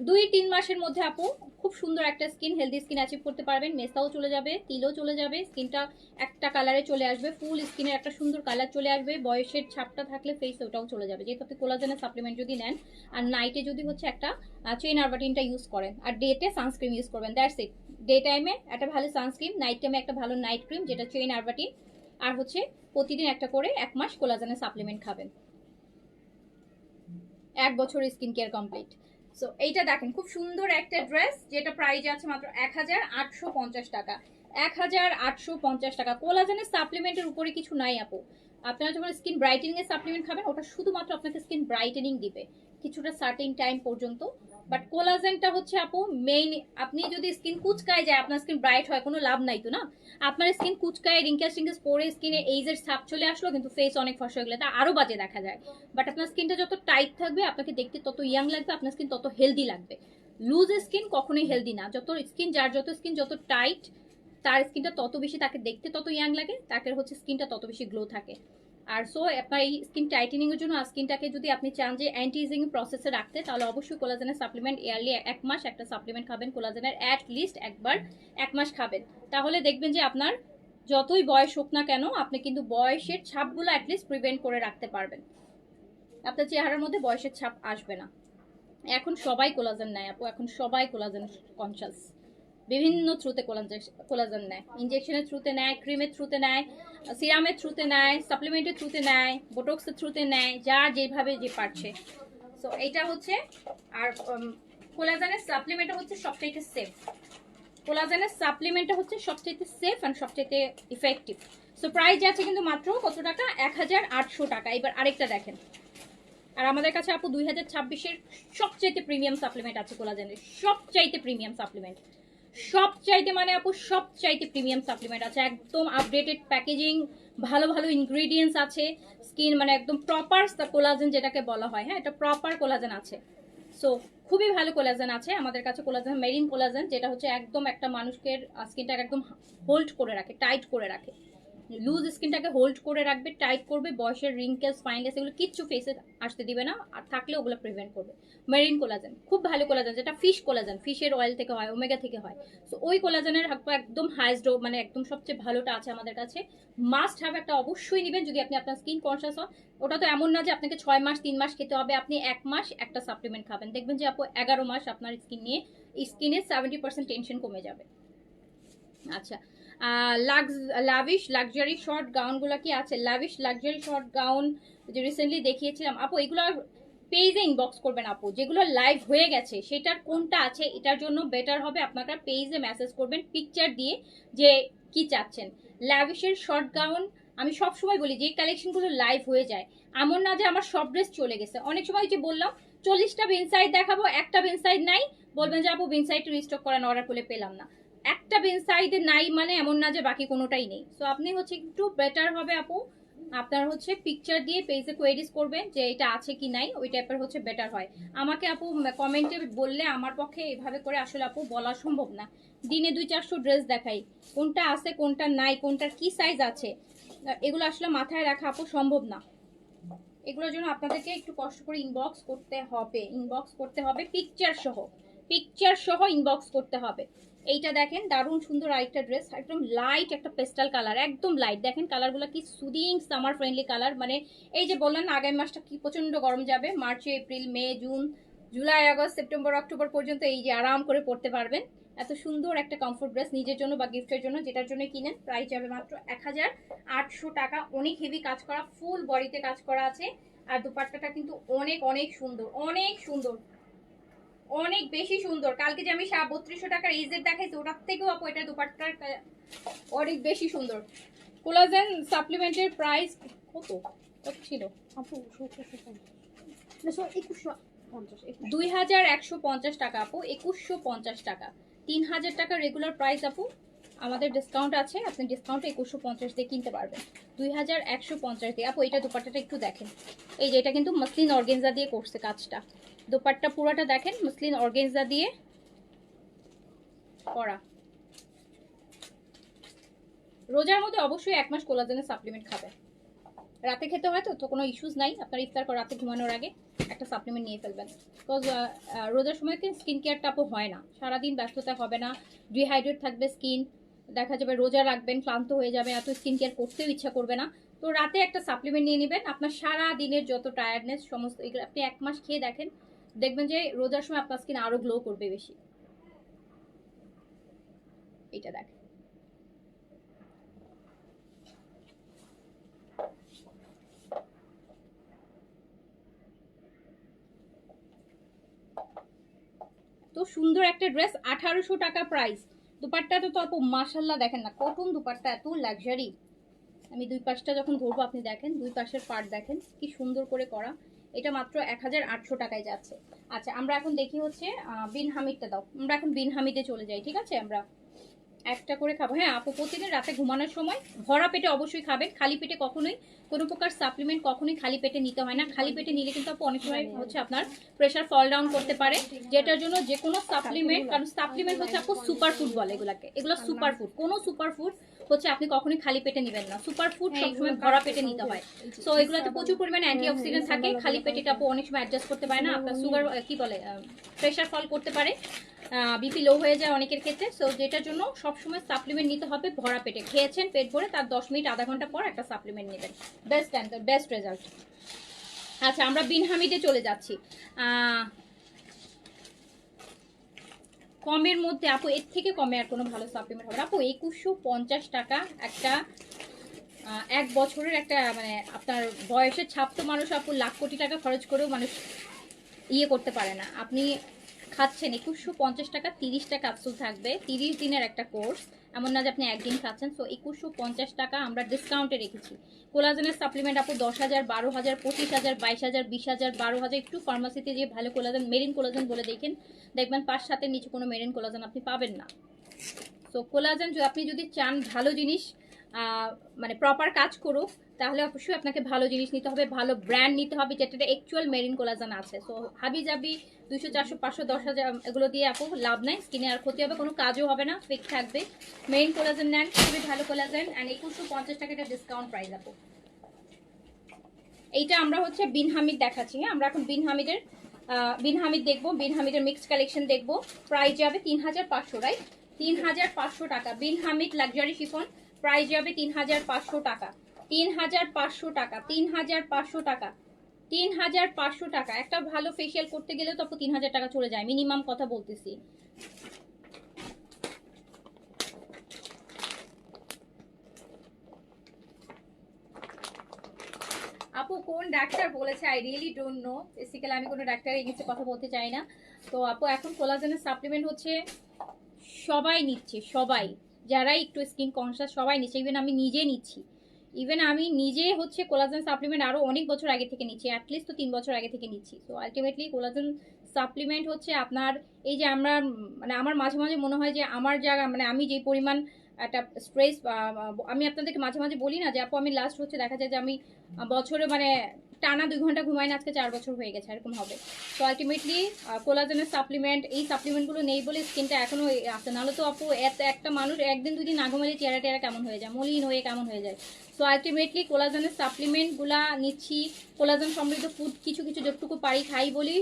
2-3 মাসের মধ্যে আপু খুব সুন্দর একটা স্কিন, হেলদি স্কিন অ্যাচিভ করতে পারবেন। মেস্তাও চলে যাবে, তিলও চলে যাবে, স্কিনটা একটা কালারে চলে আসবে, ফুল স্কিনের একটা সুন্দর কালার চলে আসবে। বয়সের ছাপটা থাকলে ফেস ওটাও চলে যাবে, যেহেতু আপনি কোলাজেনের সাপ্লিমেন্ট যদি নেন আর নাইটে যদি হচ্ছে একটা চেইন আরবাটিনটা ইউজ করেন আর ডেতে সানস্ক্রিন ইউজ করবেন, দ্যাটস ইট। ডে টাইমে একটা ভালো সানস্ক্রিন, নাইট টাইমে একটা ভালো নাইট ক্রিম যেটা চেইন আরবাটিন, আর হচ্ছে প্রতিদিন একটা করে 1 মাস কোলাজেনের সাপ্লিমেন্ট খাবেন, 1 বছর স্কিন কেয়ার কমপ্লিট। সো এইটা দেখেন খুব সুন্দর একটা ড্রেস, যেটা প্রাইস আছে মাত্র 1850 টাকা, 1850 টাকা। কোলাজেনের সাপ্লিমেন্টের উপরে কিছু নাই আপু। আপনারা যখন স্কিন ব্রাইটেনিং এর সাপ্লিমেন্ট খাবেন, ওটা শুধুমাত্র আপনাকে স্কিন ব্রাইটেনিং দিবে কিছুটা সার্টেন টাইম পর্যন্ত। বাট কোলাজেনটা হচ্ছে আপু মেইন, আপনি যদি স্কিন কুচকায় যায় আপনার স্কিন ব্রাইট হয়, কোনো লাভ নাই তো না। আপনার স্কিন কুচকায় রিঙ্কেলস টিঙ্কেলস পরে স্কিনে এইজের ছাপ চলে আসলো, কিন্তু ফেস অনেক ফর্সা হয়ে গেলে তা আরো বাজে দেখা যায়। বাট আপনার স্কিনটা যত টাইট থাকবে আপনাকে দেখতে তত ইয়াং লাগবে, আপনার স্কিন তত হেলদি লাগবে। লুজ স্কিন কখনোই হেলদি না। যত স্কিন যত টাইট, তার স্কিনটা তত বেশি তাকে দেখতে তত ইয়াং লাগে, তাকে হচ্ছে স্কিনটা তত বেশি গ্লো থাকে। আর সো আপনার এই স্কিন টাইটেনিং এর জন্য স্কিনটাকে যদি আপনি চান যে অ্যান্টি এজিং প্রসেসে রাখতে, তাহলে অবশ্যই কোলাজেনের সাপ্লিমেন্ট ইয়ারলি 1 মাস একটা সাপ্লিমেন্ট খাবেন, কোলাজেনের অ্যাট লিস্ট একবার 1 মাস খাবেন। তাহলে দেখবেন যে আপনার যতই বয়স হোক না কেন আপনি কিন্তু বয়সের ছাপগুলো অ্যাটলিস্ট প্রিভেন্ট করে রাখতে পারবেন, আপনার চেহারার মধ্যে বয়সের ছাপ আসবে না। এখন সবাই কোলাজেন নেয় আপু, এখন সবাই কোলাজেন কনসাস, বিভিন্ন থ্রুতে কোলাজেন নেয়, ইনজেকশনের থ্রুতে নেয়, ক্রিমের থ্রুতে নেয়, সিরামের থ্রুতে নেয়, সাপ্লিমেন্টের থ্রুতে নেয়, বোটক্সের থ্রুতে নেয়, যার যেভাবে যে পারছে। সো এইটা হচ্ছে। আর কোলাজেনের সাপ্লিমেন্টটা হচ্ছে সবচাইতে সেফ, কোলাজেনের সাপ্লিমেন্টটা হচ্ছে সবচাইতে সেফ অ্যান্ড সবচাইতে ইফেক্টিভ। সো প্রাইস আছে কিন্তু মাত্র কত টাকা? 1800 টাকা। এবার আরেকটা দেখেন, আর আমাদের কাছে আপু 2026-এর সবচাইতে প্রিমিয়াম সাপ্লিমেন্ট আছে কোলাজেনের, সবচাইতে প্রিমিয়াম সাপ্লিমেন্ট, সবচাইতে মানে আপু সবচাইতে প্রিমিয়াম সাপ্লিমেন্ট আছে, একদম আপডেটেড প্যাকেজিং, ভালো ভালো ইনগ্রেডিয়েন্টস আছে, স্কিন মানে একদম প্রপার কোলাজেন যেটাকে বলা হয়, হ্যাঁ এটা প্রপার কোলাজেন আছে। সো খুবই ভালো কোলাজেন আছে আমাদের কাছে, কোলাজেন মেরিন কোলাজেন, যেটা হচ্ছে একদম একটা মানুষকে স্কিনটাকে একদম হোল্ড করে রাখে, টাইট করে রাখে, লুজ স্কিনটাকে হোল্ড করে রাখবে, টাইট করবে, বয়সের রিঙ্কেলস ফাইনলেস এগুলো কিচ্ছু ফেসে আসতে দিবে না, আর থাকলে ওগুলো প্রিভেন্ট করবে। মেরিন কোলাজেন খুব ভালো কোলাজেন, যেটা ফিশ কোলাজেন, ফিশের অয়েল থেকে হয়, ওমেগা থেকে হয়। সো ওই কোলাজেনের একদম হাইস্ট মানে একদম সবচেয়ে ভালোটা আছে আমাদের কাছে, মাস্ট হ্যাভ একটা অবশ্যই নেবেন যদি আপনি আপনার স্কিন কনসিয়াস হন। ওটা তো এমন না যে আপনাকে 6 মাস 3 মাস খেতে হবে, আপনি 1 মাস একটা সাপ্লিমেন্ট খাবেন, দেখবেন যে আপু 11 মাস আপনার স্কিন নিয়ে স্কিনের 70% টেনশন কমে যাবে। আচ্ছা, লাভিশ লাক্সারি শর্ট গাউনগুলো কি আছে? লাভিশ লাক্সারি শর্ট গাউন যে রিসেন্টলি দেখিয়েছিলাম আপু, এগুলো পেজে ইনবক্স করবেন আপু, যেগুলো লাইভ হয়ে গেছে সেটার কোনটা আছে, এটার জন্য বেটার হবে আপনারা পেজে মেসেজ করবেন পিকচার দিয়ে যে কি চাচ্ছেন। লাভিশের শর্ট গাউন আমি সব সময় বলি যে কালেকশনগুলো লাইভ হয়ে যায়, এমন না যে আমার সব ড্রেস চলে গেছে। অনেক সময় যে বললাম 40টা বেনসাইড দেখাবো, একটা বেনসাইড নাই, বলবেন যে আপু বেনসাইড রিস্টক করেন, অর্ডার করলে পেলাম না। একটা বেনসাইডে নাই মানে এমন না যে বাকি কোনোটাই নেই। সো আপনি হচ্ছে একটু বেটার হবে আপু, আপনার হচ্ছে পিকচার দিয়ে পেজে কোয়েরিজ করবেন যে এটা আছে কি নাই, ওই টাইপের হচ্ছে বেটার হয়। আমাকে আপু কমেন্টে বললে আমার পক্ষে এভাবে করে আসলে আপু বলা সম্ভব না, দিনে 200-400 ড্রেস দেখাই, কোনটা আছে কোনটা নাই, কোনটার কি সাইজ আছে, এগুলো আসলে মাথায় রাখা আপু সম্ভব না। এগুলোর জন্য আপনাদেরকে একটু কষ্ট করে ইনবক্স করতে হবে, ইনবক্স করতে হবে পিকচার সহ, পিকচার সহ ইনবক্স করতে হবে। এইটা দেখেন দারুণ সুন্দর আরেকটা ড্রেস, একদম লাইট একটা পেস্টাল কালার, একদম লাইট। দেখেন কালারগুলো কি সুদিং সামার ফ্রেন্ডলি কালার। মানে এই যে বললেন না আগামী মাসটা কি প্রচন্ড গরম যাবে, মার্চে April May June July August September October পর্যন্ত এই যে আরাম করে পড়তে পারবেন। এত সুন্দর একটা কমফোর্ট ড্রেস নিজের জন্য বা গিফটের জন্য, যেটার জন্য কিনেন। প্রাইস যাবে মাত্র 1800 টাকা। অনেক হেভি কাজ করা, ফুল বডিতে কাজ করা আছে। আর দুপাট্টাটা কিন্তু অনেক অনেক সুন্দর, অনেক সুন্দর, অনেক বেশি সুন্দর। কালকে যে আমি 3200 টাকার ইজের দেখাইছি ওটার থেকেও আপু এটা দুপাট্টার অনেক বেশি সুন্দর। কোলাজেন সাপ্লিমেন্টের প্রাইস কত কত ছিল আপু? 2150 টাকা আপু, 2150 টাকা। 3000 টাকা রেগুলার প্রাইস আপু, আমাদের ডিসকাউন্ট আছে, আপনি ডিসকাউন্টে 2150 দিয়ে কিনতে পারবেন। 2150 দিয়ে আপু। এটা দুপাট্টাটা একটু দেখেন, এই যে এটা কিন্তু মসলিন অর্গেনজা দিয়ে করছে কাজটা। দুপাট্টা পুরোটা দেখেন মসলিন অর্গেনজা দিয়ে করা। রোজার মধ্যে অবশ্যই 1 মাস কোলাজেনের সাপ্লিমেন্ট খাবে। রাতে খেতে হয় তো কোনো ইস্যুস নাই, আপনার ইফতার করে রাতে ঘুমানোর আগে একটা সাপ্লিমেন্ট নিয়ে ফেলবেন। বিকজ রোজার সময় কিন্তু স্কিন কেয়ারটা আপু হয় না, সারাদিন ব্যস্ততা হবে না, ডিহাইড্রেট থাকবে স্কিন, দেখা যাবে রোজা রাখবেন ক্লান্ত হয়ে যাবে, এত স্কিন কেয়ার করতেও ইচ্ছা করবে না। তো রাতে একটা সাপ্লিমেন্ট নিয়ে নেবেন, আপনার সারা দিনের যত টায়ার্ডনেস সমস্ত এগুলো আপনি 1 মাস খেয়ে দেখেন, দেখবেন যে রোজার সময় আপনার স্কিন আরো গ্লো করবে বেশি। এটা দেখেন তো সুন্দর একটা ড্রেস, 1800 টাকা প্রাইস। দুপাট্টাটা তো আপু মাশাল্লাহ দেখেন না, কটন দুপাট্টা, এত লাক্সারি। আমি দুই পাশটা যখন ধরবো আপনি দেখেন, দুই পাশের পার্ট দেখেন কি সুন্দর করে করা। এটা মাত্র 1800 টাকায় যাচ্ছে। আচ্ছা আমরা এখন দেখি হচ্ছে বিন হামিদটা দাও, আমরা এখন বিন হামিদে চলে যাই, ঠিক আছে? আমরা একটা করে খাবো। হ্যাঁ আপু, প্রতিদিন রাতে ঘুমানোর সময় ভরা পেটে অবশ্যই খাবেন, খালি পেটে কখনোই কোনো প্রকার সাপ্লিমেন্ট কখনোই খালি পেটে নিতে হয় না। খালি পেটে নিলে কিন্তু আপু অনেক সময় হচ্ছে আপনার প্রেশার ফল ডাউন করতে পারে, যেটার জন্য যে কোনো সাপ্লিমেন্ট, কারণ সাপ্লিমেন্ট হচ্ছে আপু সুপার ফুড বলে এগুলাকে, এগুলো সুপার ফুড। কোনো সুপার ফুড হচ্ছে আপনি কখনোই খালি পেটে নেবেন না, সুপার ফুড সবসময় ভরা পেটে নিতে হয়। সো এগুলোতে প্রচুর পরিমাণে অ্যান্টিঅক্সিডেন্ট থাকে, খালি পেটে আপু অনেক সময় অ্যাডজাস্ট করতে পারে না, আপনার সুগার কি বলে প্রেশার ফল করতে পারে, বিপি লো হয়ে যায় অনেকের ক্ষেত্রে। সো যেটার জন্য সবসময় সাপ্লিমেন্ট নিতে হবে ভরা পেটে। খেয়েছেন পেট ভরে, তার 10 মিনিট আধা ঘন্টা পর একটা সাপ্লিমেন্ট নেবেন, বেস্ট অ্যান্সার, বেস্ট রেজাল্ট। আচ্ছা আমরা বিন হামিদে চলে যাচ্ছি। কমের মধ্যে আপু, এর থেকে কমে আর কোনো ভালো সাপ্লিমেন্ট হবে না আপু। 2150 টাকা একটা 1 বছরের একটা, মানে আপনার বয়সের ছাপ তো মানুষ আপু লাখ কোটি টাকা খরচ করেও মানুষ ইয়ে করতে পারে না। আপনি খাচ্ছেন 2150 টাকা, 30টা ক্যাপসুল থাকবে, 30 দিনের একটা কোর্স, এমন না যে আপনি একদিন খাচ্ছেন। সো 2150 টাকা আমরা ডিসকাউন্টে রেখেছি। কোলাজেনের সাপ্লিমেন্ট আপু 10,000, 12,000, 25,000, 22,000, 20,000, 12,000। একটু ফার্মাসিতে যে ভালো কোলাজেন, মেরিন কোলাজেন বলে দেখেন, দেখবেন 5-7 নিচে কোনো মেরিন কোলাজেন আপনি পাবেন না। সো কোলাজেন আপনি যদি চান ভালো জিনিস, মানে প্রপার কাজ করুক, তাহলে অবশ্যই আপনাকে ভালো জিনিস নিতে হবে, ভালো ব্র্যান্ড নিতে হবে, যেটাতে অ্যাকচুয়াল মেরিন কোলাজেন আছে। সো হাবি জাবি 200, 400, 500, 10,000 এগুলো দিয়ে আপু লাভ নাই, স্কিনে আর ক্ষতি হবে, কোনো কাজও হবে না, ফিক থাকবে। মেরিন কোলাজেন নেন, খুবই ভালো কোলাজেন। অ্যান্ড 2150 টাকা এটা ডিসকাউন্ট প্রাইস আপু। এইটা আমরা হচ্ছে বিন হামিদ দেখাচ্ছি। হ্যাঁ আমরা এখন বিন হামিদ দেখবো, বিন হামিদের মিক্সড কালেকশন দেখবো। প্রাইস যাবে 3500, রাইট? 3500 টাকা Bin Hamid luxury chiffon, price যাবে 3500 টাকা, 3500 টাকা, 3500 টাকা, 3500 টাকা। একটা ভালো ফেসিয়াল করতে গেলেও তো 3000 টাকা চলে যায় মিনিমাম, কথা বলতেছি। আপু কোন ডাক্তার বলেছে I really don't know, basically আমি কোনো ডাক্তারের এগেন্সে কথা বলতে চাই না। তো আপু এখন কোলাজেনের সাপ্লিমেন্ট হচ্ছে সবাই নিচ্ছে, সবাই যারা একটু স্কিন কনসিয়াস সবাই নিচ্ছে, ইভেন আমি নিজে নিচ্ছি। ইভেন আমি নিজে হচ্ছে কোলাজেন সাপ্লিমেন্ট আরও অনেক বছর আগে থেকে নিচ্ছি, অ্যাটলিস্ট তো 3 বছর আগে থেকে নিচ্ছি। তো আলটিমেটলি কোলাজেন সাপ্লিমেন্ট হচ্ছে আপনার এই যে আমরা, মানে আমার মাঝে মাঝে মনে হয় যে আমার জায়গা, মানে আমি যে পরিমাণ একটা স্ট্রেস, আমি আপনাদেরকে মাঝে মাঝে বলি না যে আপু আমি লাস্ট হচ্ছে দেখা যায় যে আমি বছরে মানে টানা 2 ঘন্টা ঘুমাই না, আজকে 4 বছর হয়ে গেছে, এরকম হবে। তো আলটিমেটলি কোলাজেনের সাপ্লিমেন্ট, এই সাপ্লিমেন্টগুলো নেই বলে স্কিনটা এখনো আসে, নাহলে তো আপু একটা মানুষ একদিন 2 দিন না ঘুমালে চেহারা টেরা কেমন হয়ে যায়, মলিন হয়ে কেমন হয়ে যায়। সো আলটিমেটলি কোলাজেনের সাপ্লিমেন্টগুলা নিচ্ছি, কোলাজেন সমৃদ্ধ ফুড কিছু কিছু যতটুকু পারি খাই বলি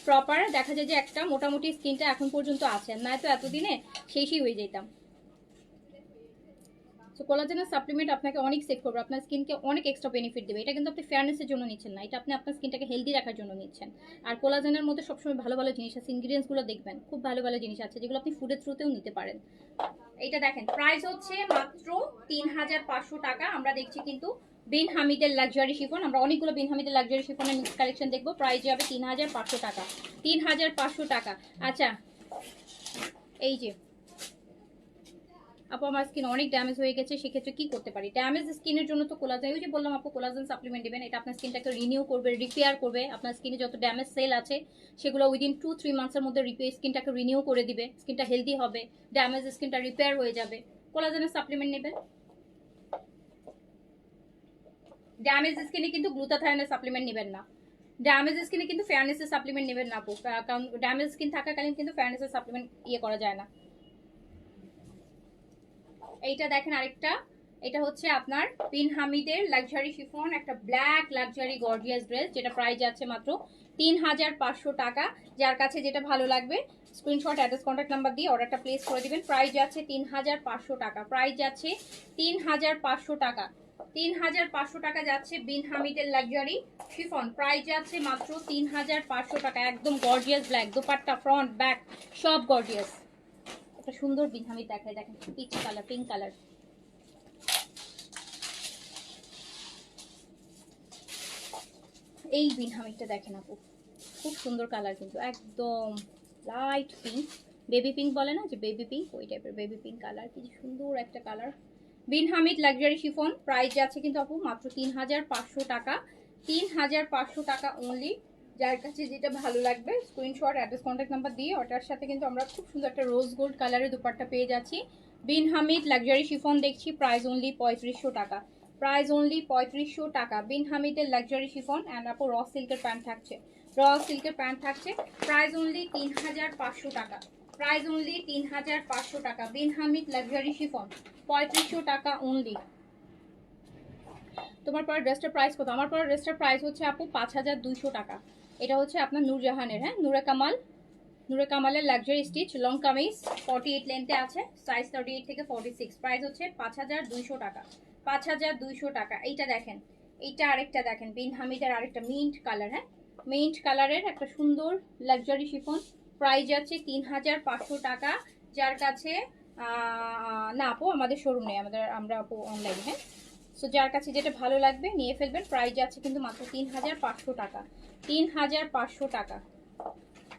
প্রপার দেখা যায় যে একটা মোটামুটি স্কিনটা এখন পর্যন্ত আছে, না তো এতদিনে শেষই হয়ে যেতাম। সো কোলাজেনের সাপ্লিমেন্ট আপনাকে অনেক সেভ করবে, আপনার স্কিনকে অনেক এক্সট্রা বেনিফিট দেবে। এটা কিন্তু আপনি ফেয়ারনেসের জন্য নিচ্ছেন না, এটা আপনি আপনার স্কিনটাকে হেলদি রাখার জন্য নিচ্ছেন। আর কোলাজেনের মধ্যে সবসময় ভালো ভালো জিনিস আছে, ইনগ্রিডিয়েন্টসগুলো দেখবেন খুব ভালো ভালো জিনিস আছে যেগুলো আপনি ফুডের থ্রুতেও নিতে পারেন। এটা দেখেন প্রাইস হচ্ছে মাত্র 3500 টাকা। আমরা দেখছি কিন্তু বিন হামিদের লাক্সারি শিফন, আমরা অনেকগুলো বিন হামিদের লাক্সারি শিফনের মিক্স কালেকশন দেখবো। প্রাইস যাবে 3500 টাকা, 3500 টাকা। আচ্ছা এই যে আপু আমার স্কিন অনেক ড্যামেজ হয়ে গেছে, সেক্ষেত্রে কি করতে পারি? ড্যামেজ স্কিনের জন্য তো কোলাজেন, ওই যে বললাম আপু কোলাজেন সাপ্লিমেন্ট দিবেন, এটা আপনার স্কিনটাকে রিনিউ করবে, রিপেয়ার করবে। আপনার স্কিনে যত ড্যামেজ সেল আছে সেগুলো উইদিন 2-3 মান্থসের মধ্যে স্কিনটাকে রিনিউ করে দিবে, স্কিনটা হেলদি হবে, ড্যামেজ স্কিনটা রিপেয়ার হয়ে যাবে। কোলাজেনের সাপ্লিমেন্ট নেবেন। ড্যামেজ স্কিনে কিন্তু গ্লুটাথায়নের সাপ্লিমেন্ট নেবেন না, ড্যামেজ স্কিনে কিন্তু ফেয়ারনেসের সাপ্লিমেন্ট নেবেন না আপু, কারণ ড্যামেজ স্কিন থাকাকালীন কিন্তু ফেয়ারনেসের সাপ্লিমেন্ট করা যায় না। এইটা দেখেন আরেকটা, এটা হচ্ছে আপনার বিন হামিদের লাক্সারি শিফন, একটা ব্ল্যাক লাক্সারি গর্জিয়াস ড্রেস, যেটা প্রাইস যাচ্ছে মাত্র 3500 টাকা। যার কাছে যেটা ভালো লাগবে স্ক্রিনশট অ্যাড্রেস কন্ট্যাক্ট নাম্বার দিয়ে অর্ডারটা প্লেস করে দিবেন। প্রাইস যাচ্ছে 3500 টাকা, প্রাইস যাচ্ছে 3500 টাকা, 3500 টাকা যাচ্ছে বিন হামিদের লাক্সারি শিফন, প্রাইস যাচ্ছে মাত্র 3500 টাকা। একদম gorgeous black, dupatta front back সব গর্জিয়াস। একটা সুন্দর বিন হামিদ দেখায়, দেখেন পিচ কালার, পিঙ্ক কালার। এই বিন হামিদটা দেখেন আপু, খুব সুন্দর কালার কিন্তু, একদম লাইট পিঙ্ক, বেবি পিঙ্ক বলে না যে বেবি পিঙ্ক, ওই টাইপের বেবি পিঙ্ক কালার, কি সুন্দর একটা কালার। বিন হামিদ লাক্সারি শিফন, প্রাইস যাচ্ছে কিন্তু আপু মাত্র 3500 টাকা, 3500 টাকা অনলি। যার কাছে যেটা ভালো লাগবে স্ক্রিনশট অ্যাড্রেস কন্ট্যাক্ট নাম্বার দিয়ে ওটার সাথে কিন্তু আমরা খুব সুন্দর একটা রোজ গোল্ড কালারের দুপাট্টা পেয়ে যাচ্ছি। বিন হামিদ লাক্সারি শিফন দেখছি, প্রাইস অনলি 3500 টাকা, প্রাইস অনলি 3500 টাকা। বিন হামিদের লাক্সারি শিফন অ্যান্ড আপু র সিল্কের প্যান্ট থাকছে, র সিল্কের প্যান্ট থাকছে, প্রাইস অনলি 3500 টাকা, প্রাইস অনলি 3500 টাকা। বিন হামিদ লাক্সারি শিফন 3500 টাকা অনলি। তোমার পরে ড্রেসটার প্রাইস কত? আমার পরে ড্রেসটার প্রাইস হচ্ছে আপু 5200 টাকা। এটা হচ্ছে আপনার নূরজাহানের, হ্যাঁ নূরে কামাল, নূরে কামালের লাক্সারি স্টিচ লং কামিজ, 48 লেন্থে আছে, সাইজ 38 থেকে 46, প্রাইস হচ্ছে 5200 টাকা, 5200 টাকা। এইটা দেখেন, এইটা আরেকটা দেখেন বিন হামিদের আরেকটা মিন্ট কালার, হ্যাঁ মিন্ট কালারের একটা সুন্দর লাক্সারি শিফন, প্রাইস যাচ্ছে 3500 টাকা। যার কাছে না আপু আমাদের শোরুম নেই, আমরা আপু অনলাইন, হ্যাঁ। সো যার কাছে যেটা ভালো লাগবে নিয়ে ফেলবেন। প্রাইস যাচ্ছে কিন্তু মাত্র 3500 টাকা, 3500 টাকা,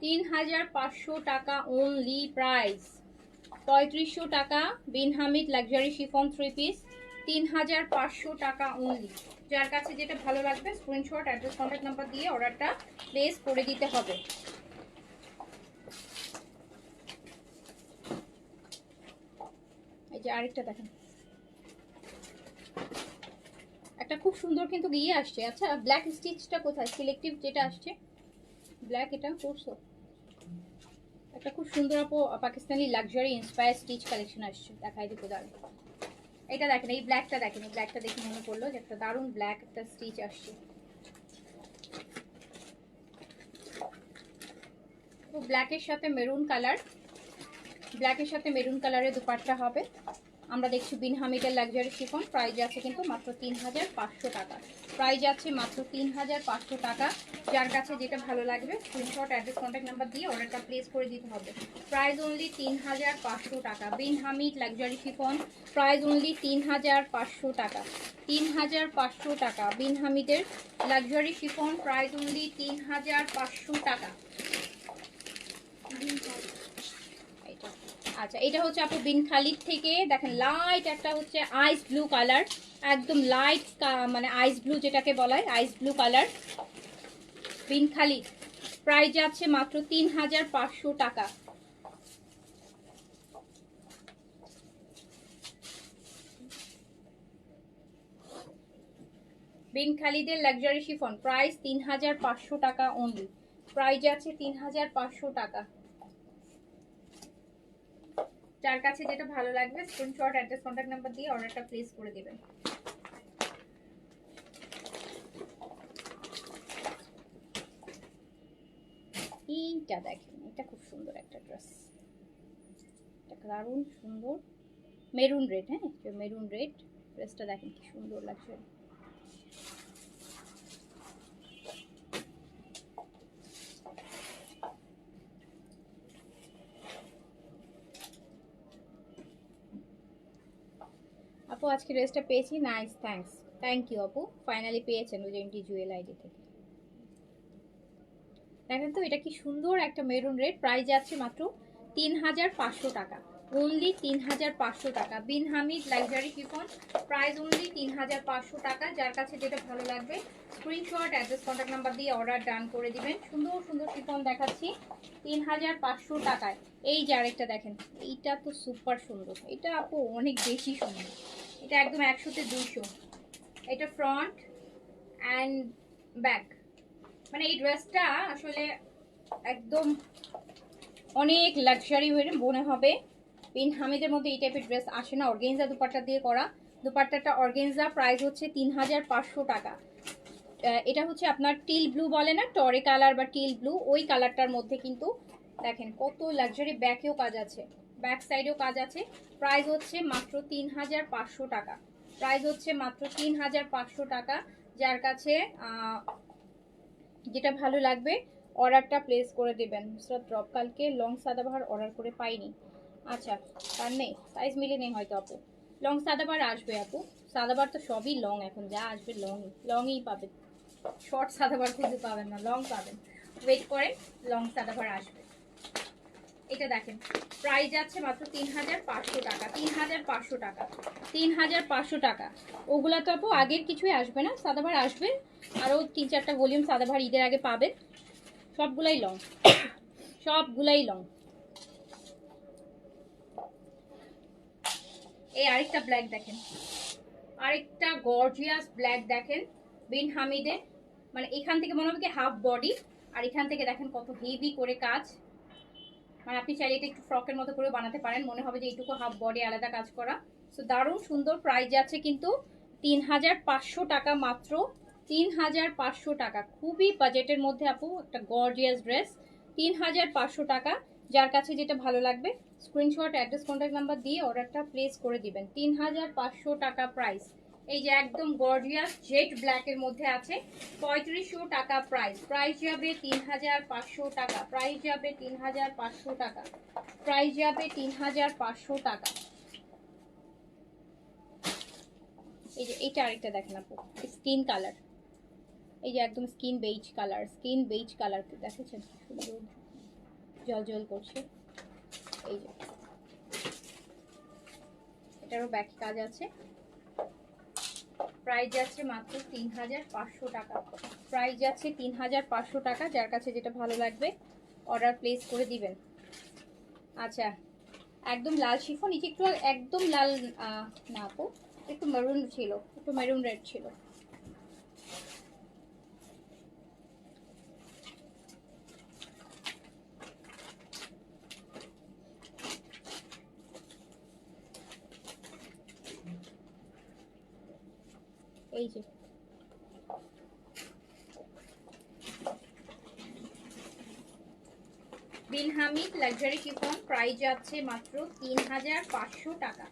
3500 টাকা অনলি। প্রাইস 3500 টাকা। Bin Hamid luxury chiffon 3 piece, 3500 টাকা অনলি। যার কাছে যেটা ভালো লাগবে স্ক্রিনশট অ্যাড্রেস কন্ট্যাক্ট নাম্বার দিয়ে অর্ডারটা প্লেস করে দিতে হবে। এই যে আরেকটা দেখেন, একটা খুব সুন্দর কিন্তু গিয়ে আসছে। আচ্ছা ব্ল্যাক স্টিচটা কোথায়? সিলেক্টিভ যেটা আসছে ব্ল্যাক, এটা করছো? একটা খুব সুন্দর আপু Pakistani luxury inspire stitch collection আসছে, দেখাই দিতে দাঁড়ান। এটা দেখেন, এই ব্ল্যাকটা দেখেন, এই ব্ল্যাকটা দেখে মনে পড়লো যে একটা দারুণ ব্ল্যাক একটা স্টিচ আসছে। তো ব্ল্যাকের সাথে মেরুন কালার, ব্ল্যাকের সাথে মেরুন কালারের দুপাট্টা হবে। আমরা দেখছি বিন হামিদের লাক্সারি শিফন, প্রাইস আছে কিন্তু মাত্র 3500 টাকা, প্রাইস আছে মাত্র 3500 টাকা। যার কাছে যেটা ভালো লাগবে স্ক্রিনশট অ্যাড্রেস কন্ট্যাক্ট নাম্বার দিয়ে অর্ডারটা প্লেস করে দিতে হবে। প্রাইস অনলি 3500 টাকা। Bin Hamid luxury chiffon, price only 3500 টাকা, 3500 টাকা। বিন হামিদের লাক্সারি শিফন, প্রাইস অনলি 3500 টাকা। আচ্ছা এটা হচ্ছে আপু বিন খালিদ থেকে, দেখেন লাইট একটা হচ্ছে আইস ব্লু কালার, একদম লাইট মানে আইস ব্লু যেটাকে বলা হয় আইস ব্লু কালার, বিন খালিদ, প্রাইস যাচ্ছে মাত্র 3500 টাকা। বিন খালিদের লাক্সারি শিফন, প্রাইস 3500 টাকা অনলি, প্রাইস যাচ্ছে 3500 টাকা। যার কাছে যেটা ভালো লাগবে স্ক্রিনশট অ্যাড্রেস কন্ট্যাক্ট নাম্বার দিয়ে অর্ডারটা প্লেস করে দিবেন। দারুণ সুন্দর মেরুন রেড। হ্যাঁ, মেরুন রেড ড্রেসটা দেখেন কি সুন্দর লাগছে। আপু আজকে ড্রেসটা পেয়েছি, নাইস, থ্যাংক ইউ আপু, ফাইনালি পেয়েছেন ওজেন্টি জুয়েল আইডি থেকে। দেখেন তো এটা কি সুন্দর একটা মেরুন রেড, প্রাইস যাচ্ছে মাত্র 3500 টাকা, অনলি 3500 টাকা। Bin Hamid luxury chiffon, price only 3500 টাকা। যার কাছে যেটা ভালো লাগবে স্ক্রিনশট, অ্যাড্রেস, কন্ট্যাক্ট নাম্বার দিয়ে অর্ডার ডান করে দিবেন। সুন্দর সুন্দর শিফন দেখাচ্ছি 3500 টাকায়। এই যে আরেকটা দেখেন, এইটা তো সুপার সুন্দর, এটা আপু অনেক বেশি সুন্দর, এটা একদম 100-তে 200। এটা ফ্রন্ট অ্যান্ড ব্যাক, মানে এই ড্রেসটা আসলে একদম অনেক লাক্সারি মনে হবে। বিন হামিদের মধ্যে এই টাইপের ড্রেস আসে না, অর্গেনজা দুপাট্টা দিয়ে করা। দুপাট্টাটা অর্গেনজা, প্রাইস হচ্ছে 3500 টাকা। এটা হচ্ছে আপনার টিল ব্লু বলে না, টরে কালার বা টিল ব্লু, ওই কালারটার মধ্যে কিন্তু দেখেন কত লাক্সারি, ব্যাকেও কাজ আছে, ব্যাক সাইডেও কাজ আছে। প্রাইস হচ্ছে মাত্র 3500 টাকা, প্রাইস হচ্ছে মাত্র 3500 টাকা। যার কাছে যেটা ভালো লাগবে অর্ডারটা প্লেস করে দেবেন। ড্রপ কালকে লং সাদাবাহার অর্ডার করে পাইনি, আচ্ছা তার নেই, সাইজ মিলে নেই হয়তো আপু। লং সাদাবার আসবে আপু, সাদাবার তো সবই লং, এখন যা আসবে লংই পাবেন, শর্ট সাদাবার খুঁজে পাবেন না, লং পাবেন, ওয়েট করেন, লং সাদাবার আসবে। এটা দেখেন প্রাইস যাচ্ছে মাত্র 3500 টাকা, 3500 টাকা, 3500 টাকা। ওগুলা তো আপু আগের কিছুই আসবে না, সাদাবার আসবে আরও 3-4টা ভলিউম সাদাবার ঈদের আগে পাবেন। সবগুলাই লং, সবগুলাই লং। এই আরেকটা ব্ল্যাক দেখেন, আরেকটা গর্জিয়াস ব্ল্যাক দেখেন বিন হামিদে, মানে এখান থেকে মনে হবে কি হাফ বডি, আর এখান থেকে দেখেন কত হেভি করে কাজ, মানে আপনি চাইলে এটা একটু ফ্রকের মতো করে বানাতে পারেন, মনে হবে যে এইটুকু হাফ বডি আলাদা কাজ করা। সো দারুণ সুন্দর, প্রাইস যাচ্ছে কিন্তু 3500 টাকা মাত্র, 3500 টাকা, খুবই বাজেটের মধ্যে আপু একটা গর্জিয়াস ড্রেস, 3500 টাকা। যার কাছে যেটা ভালো লাগবে স্ক্রিনশট, অ্যাড্রেস, কন্ট্যাক্ট নাম্বার দিয়ে অর্ডারটা প্লেস করে দিবেন। 3500 টাকা প্রাইস। এই যে একদম গর্জিয়াস জেড ব্ল্যাকের মধ্যে আছে, 3500 টাকা প্রাইস, প্রাইস যাবে 3500 টাকা, প্রাইস যাবে 3500 টাকা, প্রাইস যাবে 3500 টাকা। এই যে এইটা আরেকটা দেখেন আপু, স্কিন কালার, এই যে একদম স্কিন বেজ কালার দেখেছেন, সুন্দর জল জল করছে। এই যে এটারও ব্যাক কাজ আছে, প্রাইস যাচ্ছে মাত্র 3500 টাকা, প্রাইস যাচ্ছে 3500 টাকা। যার কাছে যেটা ভালো লাগবে অর্ডার প্লেস করে দিবেন। আচ্ছা একদম লাল শিফন, নিচে একটু একদম লাল না আপু, একটু মেরুন ছিল, একটু মেরুন রেড ছিল। এই যে বিন হামিদ লাক্সারি শিফন, প্রাইস যাচ্ছে মাত্র 3500 টাকা,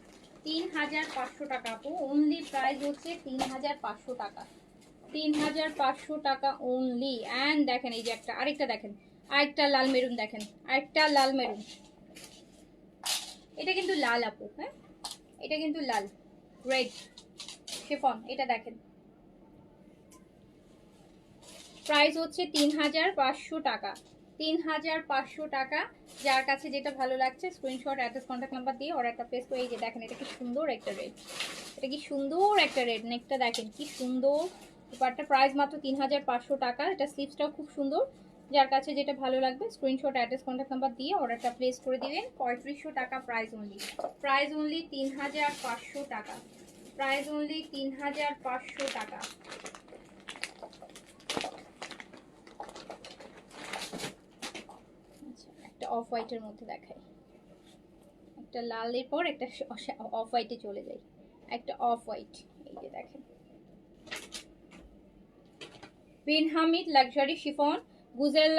3500 টাকা আপু, অনলি প্রাইস হচ্ছে 3500 টাকা, 3500 টাকা অনলি। অ্যান্ড দেখেন এই যে একটা আরেকটা দেখেন, আরেকটা লাল মেরুন দেখেন, আরেকটা লাল মেরুন, এটা কিন্তু লাল আপু, হ্যাঁ এটা কিন্তু লাল রেড শিফন, এটা দেখেন প্রাইস হচ্ছে 3500 টাকা, 3500 টাকা। যার কাছে যেটা ভালো লাগছে স্ক্রিনশট, অ্যাড্রেস, কন্ট্যাক্ট নাম্বার দিয়ে অর্ডারটা প্লেস করে। এই যে দেখেন এটা কি সুন্দর একটা রেড, এটা কি সুন্দর একটা রেড, নেকটা দেখেন কি সুন্দর, দুপাট্টা প্রাইস মাত্র 3500 টাকা। এটা স্লিভসটাও খুব সুন্দর। যার কাছে যেটা ভালো লাগবে স্ক্রিনশট, অ্যাড্রেস, কন্ট্যাক্ট নাম্বার দিয়ে অর্ডারটা প্লেস করে দিবেন। 3500 টাকা প্রাইস অনলি, প্রাইস অনলি 3500 টাকা, প্রাইস অনলি 3500 টাকা। একটা অফ হোয়াইটের মধ্যে দেখাই, একটা লালের পর একটা অফ হোয়াইটে চলে যাই, একটা অফ হোয়াইট, এই যে দেখেন বিন হামিদ লাক্সারি শিফন, গুজেল,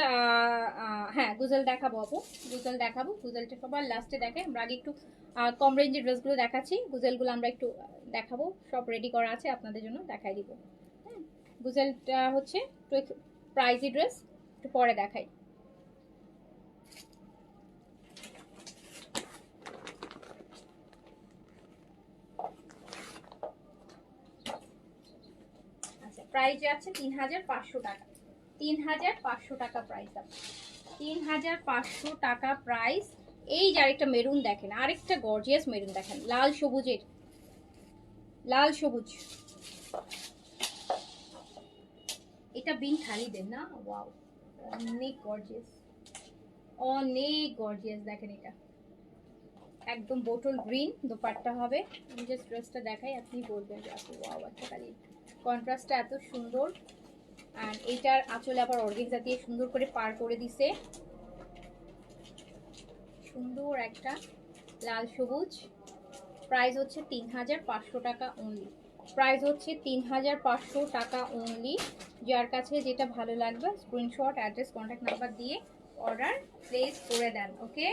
হ্যাঁ গুজেল দেখাবো আপু, গুজেল দেখাবো। গুজেলটা সবার লাস্টে দেখে, আমরা আগে একটু কম রেঞ্জের ড্রেসগুলো দেখাচ্ছি, গুজেলগুলো আমরা একটু দেখাবো। সব রেডি করা আছে আপনাদের জন্য, দেখাই দিব। হ্যাঁ, গুজেলটা হচ্ছে একটু প্রাইজি ড্রেস, একটু পরে দেখাই। আচ্ছা, প্রাইস আছে 3500 টাকা, 3500 টাকা প্রাইস আছে, 3500 টাকা প্রাইস। এই যে আরেকটা মেরুন দেখেন, আরেকটা গর্জিয়াস মেরুন দেখেন, লাল সবুজের, লাল সবুজ। এটা বিন খালিদের না? ওয়াও, অনেক গর্জিয়াস, অনেক গর্জিয়াস। দেখেন এটা একদম বোটল গ্রিন দোপাট্টা হবে। আমি জাস্ট ড্রেসটা দেখাই, আপনি বলবেন যে আপু ওয়াও, একটা কালি কন্ট্রাস্টটা এত সুন্দর। আর এইটার আঁচলে আবার অর্গানজা দিয়ে সুন্দর করে পার করে দিছে, সুন্দর একটা লাল সবুজ। প্রাইস হচ্ছে 3500 টাকা অনলি, প্রাইস হচ্ছে 3500 টাকা অনলি। যার কাছে যেটা ভালো লাগবে স্ক্রিনশট, অ্যাড্রেস, কন্ট্যাক্ট নাম্বার দিয়ে অর্ডার প্লেস করে দেন। ওকে,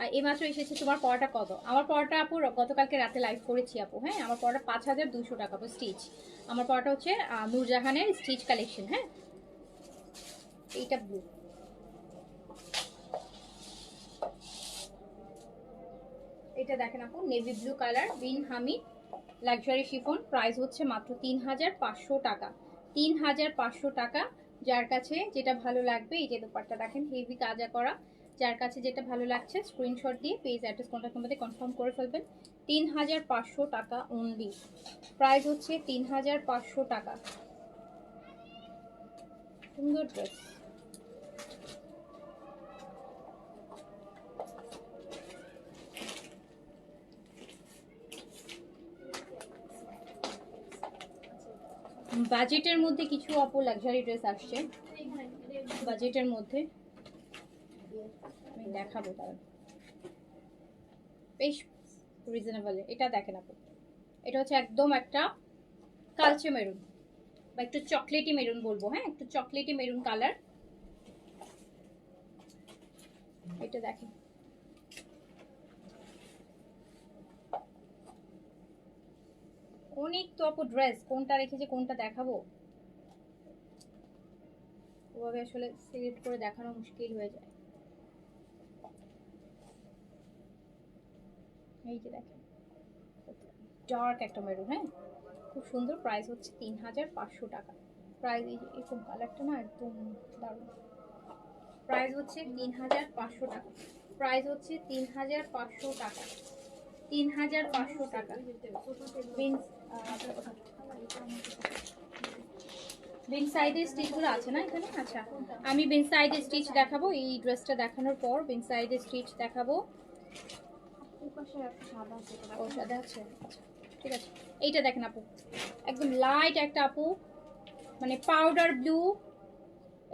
আর এইমাত্র এসেছে তোমার পড়াটা কত? আমার পড়াটা আপু গতকালকে রাতে লাইভ করেছি আপু। হ্যাঁ, আমার পড়াটা 5200 টাকা আপু স্টিচ। আমার পড়াটা হচ্ছে নূরজাহানের স্টিচ কালেকশন। হ্যাঁ, এইটা ব্লু, এটা দেখেন আপু নেভি ব্লু কালার, বিন হামি লাক্সারি শিফন। প্রাইস হচ্ছে মাত্র 3500 টাকা, 3500 টাকা। যার কাছে যেটা ভালো লাগবে, এই যে দোপাট্টা দেখেন হেভি কাজা করা, যার কাছে যেটা ভালো লাগছে স্ক্রিনশট দিয়ে পেজ, অ্যাড্রেস, কন্ট্যাক্ট নাম্বার দিয়ে কনফার্ম করে ফেলবেন। 3500 টাকা অনলি, প্রাইস হচ্ছে 3500 টাকা। সুন্দর ড্রেস। বাজেটের মধ্যে কিছু আপু লাক্সারি ড্রেস আসছে, বাজেটের মধ্যে আমি দেখাবো, তারা বেশ রিজনেবল। এটা দেখেন আপু, এটা হচ্ছে একদম একটা কালচে মেরুন বা একটু চকলেটি মেরুন বলবো। হ্যাঁ, একটু চকলেটি মেরুন কালার। এটা দেখেন, অনেক তো আপু ড্রেস, কোনটা রেখেছে কোনটা দেখাবো ওভাবে আসলে সিলেক্ট করে দেখানো মুশকিল হয়ে যায়। এই যে দেখেন ডার্ক একটা মেরুন, হ্যাঁ খুব সুন্দর। প্রাইস হচ্ছে 3500 টাকা। প্রাইস এই যে এরকম কালারটা না একদম দারুণ। প্রাইস হচ্ছে 3500 টাকা, প্রাইস হচ্ছে 3500 টাকা, 3500 টাকা। বিন সাইডের স্টিচগুলো আছে না এখানে? আচ্ছা, আমি বিন সাইডের স্টিচ দেখাবো। এই ড্রেসটা দেখানোর পর বিন সাইডের স্টিচ দেখাবো। ও সাদা আছে, আচ্ছা ঠিক আছে। এইটা দেখেন আপু, একদম লাইট একটা আপু, মানে পাউডার ব্লু,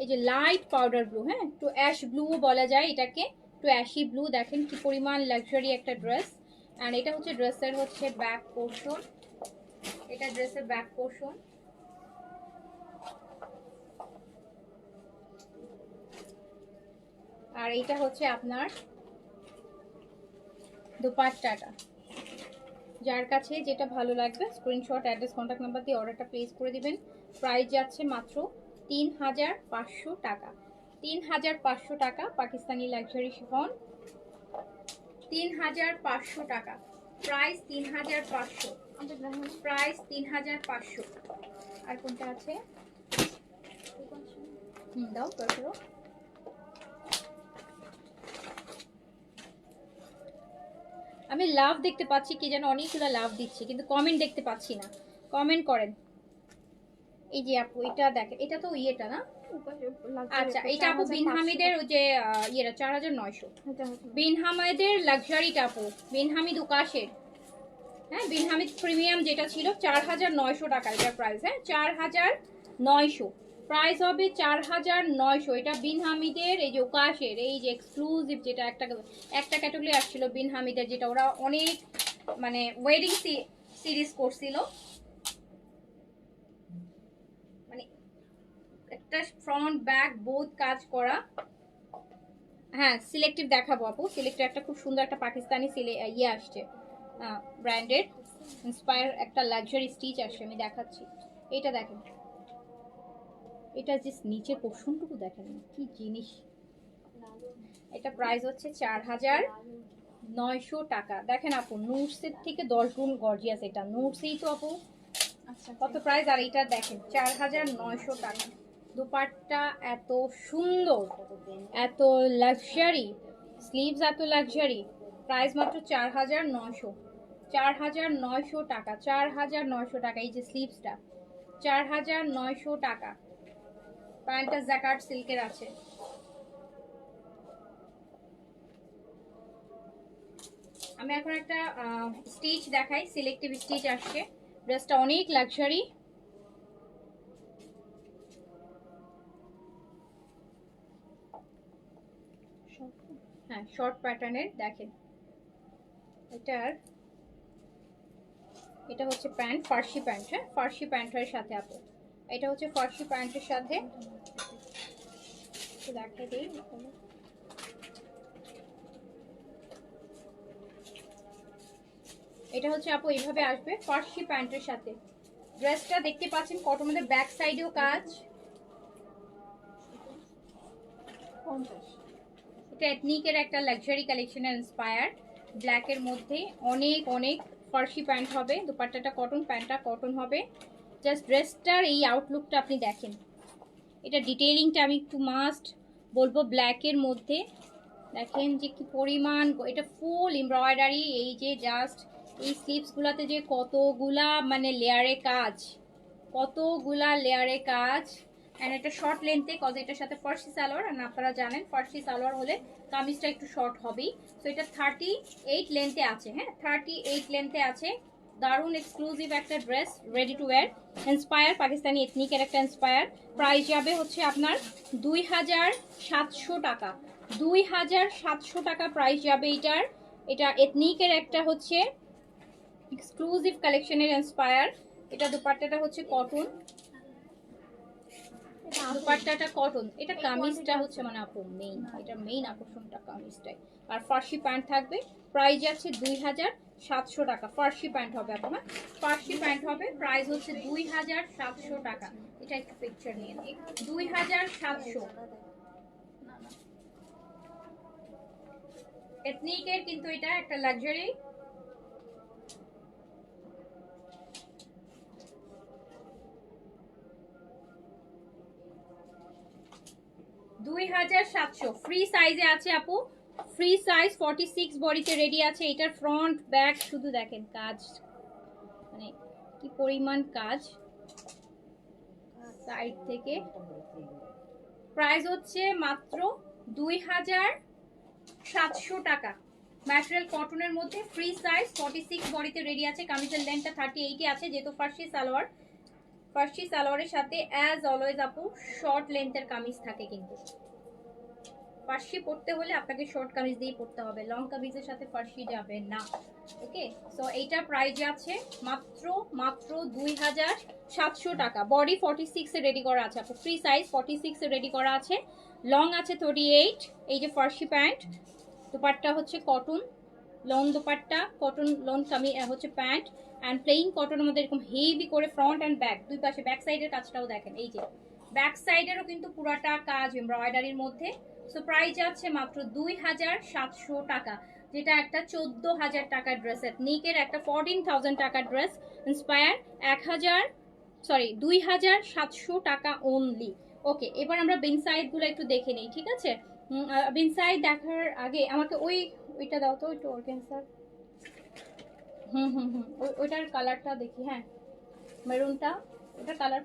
এই যে লাইট পাউডার ব্লু। হ্যাঁ, একটু অ্যাশ ব্লুও বলা যায় এটাকে, একটু অ্যাশি ব্লু। দেখেন কি পরিমাণ লাক্সারি একটা ড্রেস। অ্যান্ড এটা হচ্ছে ড্রেসের হচ্ছে ব্যাক পোর্শন, এটা ড্রেসের ব্যাক পোর্শন। আর এটা হচ্ছে আপনার দোপাট্টাটা। যার কাছে যেটা ভালো লাগবে স্ক্রিনশট, অ্যাড্রেস, কন্ট্যাক্ট নাম্বার দিয়ে অর্ডারটা প্লেস করে দিবেন। প্রাইস যাচ্ছে মাত্র 3500 টাকা, 3500 টাকা। পাকিস্তানি লাক্সারি শিফন, 3500 টাকা প্রাইস, 3500 প্রাইস, 3500। আর কোনটা আছে? দাও করো। আমি লাভ দেখতে পাচ্ছি, কি যেন অনেকগুলো লাভ দিচ্ছি, কিন্তু কমেন্ট দেখতে পাচ্ছি না। কমেন্ট করেন। এই যে আপু এটা দেখেন, এটা তো ইয়েটা না? আচ্ছা, এটা আপু বিন হামিদের ওই যে ইয়েটা 4900, বিন হামিদের লাক্সারিটা আপু, বিন হামিদ উকাশের। হ্যাঁ, বিন হামিদ প্রিমিয়াম যেটা ছিল 4900 টাকা এটার প্রাইস। হ্যাঁ, 4900 প্রাইস হবে 4900। এটা বিন হামিদের এই যে ওকাশের এই যে এক্সক্লুসিভ, যেটা একটা ক্যাটাগরি আসছিল বিন হামিদের, যেটা ওরা অনেক মানে ওয়েডিং সিরিজ করছিল, মানে একটা ফ্রন্ট ব্যাক বোথ কাজ করা। হ্যাঁ সিলেক্টিভ দেখাবো আপু, সিলেক্টিভ একটা খুব সুন্দর একটা পাকিস্তানি ইয়ে আসছে ব্র্যান্ডেড ইন্সপায়ার একটা লাক্সারি স্টিচ আসছে, আমি দেখাচ্ছি। এটা দেখেন, এটা যে নিচের পোর্শনটুকু দেখেন কি জিনিস। এটা প্রাইস হচ্ছে 4900 টাকা। দেখেন আপু নুটসের থেকে 10 গুণ গর্জিয়াস, এটা নুটসেই তো আপু কত প্রাইস, আর এটা দেখেন 4900 টাকা। দুপাট্টা এত সুন্দর, এত লাক্সারি, স্লিভস এত লাক্সারি, প্রাইস মাত্র 4900। 4900 টাকা, 4900 টাকা। এই যে স্লিভসটা 4900 টাকা। প্যান্টটা জ্যাকার্ড সিল্কের আছে। আমি এখন একটা স্টিচ দেখাই, সিলেক্টিভ স্টিচ আসছে, ড্রেসটা অনেক লাক্সারি। হ্যাঁ শর্ট প্যাটার্নের দেখেন, এটা হচ্ছে প্যান্ট, ফার্সি প্যান্ট। হ্যাঁ ফার্সি প্যান্টের সাথে আপু, এটা হচ্ছে ফার্সি প্যান্টের সাথে দেখাই দিই। এটা হচ্ছে আপু এইভাবে আসবে ফার্সি প্যান্টের সাথে। ড্রেসটা দেখতে পাচ্ছেন কটনের, ব্যাক সাইডেও কাজ। এটা এথনিকের একটা লাক্সারি কালেকশনের ইন্সপায়ার, ব্ল্যাকের মধ্যে অনেক অনেক ফার্সি প্যান্ট হবে। দুপাট্টাটা কটন, প্যান্টটা কটন হবে। জাস্ট ড্রেসটার এই আউটলুকটা আপনি দেখেন। এটা ডিটেইলিংটা আমি একটু মাস্ট বলবো, ব্ল্যাকের মধ্যে দেখেন যে কি পরিমাণ, এটা ফুল এমব্রয়ডারি। এই যে জাস্ট এই স্লিভসগুলোতে যে কতগুলা মানে লেয়ারে কাজ, কতগুলা লেয়ারে কাজ। অ্যান্ড এটা শর্ট লেন্থে, কজ এটার সাথে ফার্সি সালোয়ার, আর আপনারা জানেন ফার্সি সালোয়ার হলে কামিজটা একটু শর্ট হবেই। সো এটা 38 লেন্থে আছে। হ্যাঁ 38 লেন্থে আছে। দারুন এক্সক্লুসিভ একটা dress, ready to wear, inspire Pakistani এথনিকের একটা ইন্সপায়ার। প্রাইস যাবে হচ্ছে আপনার 2700 টাকা। 2700 টাকা প্রাইস যাবে এটার। এটা এথনিকের একটা হচ্ছে এক্সক্লুসিভ কালেকশনের ইন্সপায়ার। এটা দুপাট্টাটা হচ্ছে কটন, দুপাট্টাটা কটন। এটা কামিজটা হচ্ছে মানে আপু মেইন, এটা মেইন আকর্ষণটা কামিজটাই। আর ফার্সি প্যান্ট থাকবে, প্রাইস যাচ্ছে 2700 টাকা। ফার্সি প্যান্ট হবে আপু, হ্যাঁ ফার্সি প্যান্ট হবে, প্রাইস হচ্ছে 2700 টাকা। এটা একটু পিকচার নিয়ে নিই, 2700। এথনিকের কিন্তু এটা একটা লাক্সারি। ফ্রি সাইজে আছে আপু, ফ্রি সাইজ 46 বডিতে রেডি আছে। এটার ফ্রন্ট ব্যাক শুধু দেখেন কাজ, মানে কি পরিমাণ কাজ সাইড থেকে। প্রাইস হচ্ছে মাত্র 2700 টাকা। ম্যাটেরিয়াল কটনের মধ্যে, ফ্রি সাইজ 46 বডিতে রেডি আছে। কামিজের লেন্থটা 38 আছে, যেহেতু ফার্সি সালোয়ার, ফার্সি সালোয়ারের সাথে অ্যাজ অলওয়েজ আপু শর্ট লেন্থের কামিজ থাকে, কিন্তু ফার্সি পরতে হলে আপনাকে শর্ট কামিজ দিয়েই পরতে হবে, লং কামিজের সাথে ফার্সি যাবে না। ওকে, সো এইটা প্রাইস আছে মাত্র মাত্র 2700 টাকা। বডি 46 এ রেডি করা আছে আপু, ফ্রি সাইজ 46 এ রেডি করা আছে, লং আছে 38। এই যে ফার্সি প্যান্ট, দুপাট্টা হচ্ছে cotton, long dupatta, cotton long kameez হচ্ছে প্যান্ট, অ্যান্ড প্লেইন কটনের মধ্যে এরকম হেভি করে ফ্রন্ট অ্যান্ড ব্যাক দুই পাশে, ব্যাক সাইডের কাজটাও দেখেন। এই যে ব্যাক সাইডেরও কিন্তু পুরাটা কাজ এমব্রয়ডারির মধ্যে। সো প্রাইস যাচ্ছে মাত্র 2700 টাকা, যেটা একটা 14000 টাকার ড্রেস। এথনিকের একটা 14000 টাকার ড্রেস ইন্সপায়ার 2700 টাকা অনলি। ওকে, এবার আমরা বিন সাইডগুলো একটু দেখে নেই, ঠিক আছে? বিন সাইড দেখার আগে আমাকে ওইটা দাও তো, একটু অর্গানজার। ওইটার কালারটা দেখি। হ্যাঁ মেরুনটা, ওটার কালার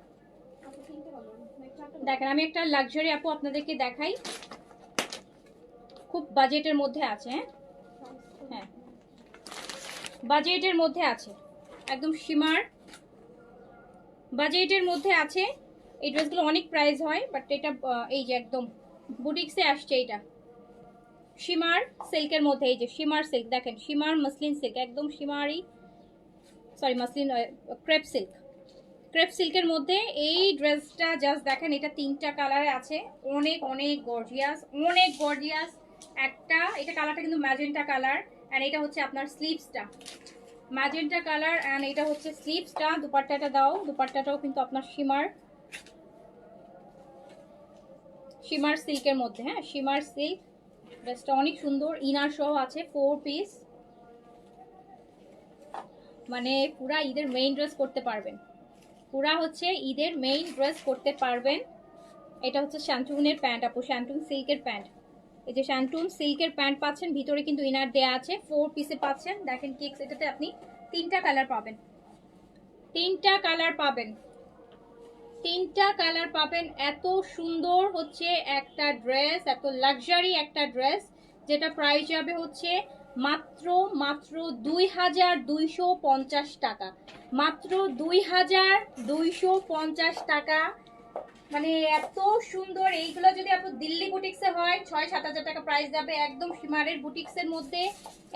দেখেন। আমি একটা লাক্সারি আপু আপনাদেরকে দেখাই, খুব বাজেটের মধ্যে আছে। হ্যাঁ বাজেটের মধ্যে আছে, একদম সীমার বাজেটের মধ্যে আছে। এই ড্রেসগুলো অনেক প্রাইস হয়, বাট এটা এই যে একদম বুটিক্সে আসছে। এটা শিমার সিল্কের মধ্যে, এই যে শিমার সিল্ক দেখেন, শিমার মসলিন সিল্ক, একদম শিমারি, sorry muslin, crepe silk, crepe সিল্কের মধ্যে এই ড্রেসটা জাস্ট দেখেন। এটা 3টা কালারে আছে, অনেক অনেক গর্জিয়াস, অনেক গর্জিয়াস একটা। এটা কালারটা কিন্তু ম্যাজেন্টা কালার, অ্যান্ড এটা হচ্ছে আপনার স্লিভসটা ম্যাজেন্টা কালার, অ্যান্ড এটা হচ্ছে স্লিভসটা। দুপাট্টাটা দাও, দুপাট্টাটাও কিন্তু আপনার শিমার শিমার সিল্কের মধ্যে, হ্যাঁ শিমার সিল্ক। ড্রেসটা অনেক সুন্দর, ইনার সহ আছে, 4 পিস। মানে পুরা ঈদের মেইন ড্রেস করতে পারবেন, পুরা হচ্ছে ঈদের মেইন ড্রেস করতে পারবেন। এটা হচ্ছে শ্যান্টুনের প্যান্ট আপু, শ্যান্টুন সিল্কের প্যান্ট। এই যে শ্যান্টুন সিল্কের প্যান্ট পাচ্ছেন, ভিতরে কিন্তু ইনার দেয়া আছে, 4 পিসে পাচ্ছেন। দেখেন কেক্স, এটাতে আপনি 3টা কালার পাবেন, 3টা কালার পাবেন, 3টা কালার পাবেন। এত সুন্দর হচ্ছে একটা ড্রেস, এত লাক্সারি একটা ড্রেস, যেটা প্রাইস যাবে হচ্ছে মাত্র মাত্র 2250 টাকা, মাত্র 2250 টাকা। মানে এত সুন্দর এইগুলো যদি আপনি দিল্লি বুটিক্সে হয় 6-7 হাজার টাকা প্রাইস যাবে, একদম শিমারের বুটিক্সের মধ্যে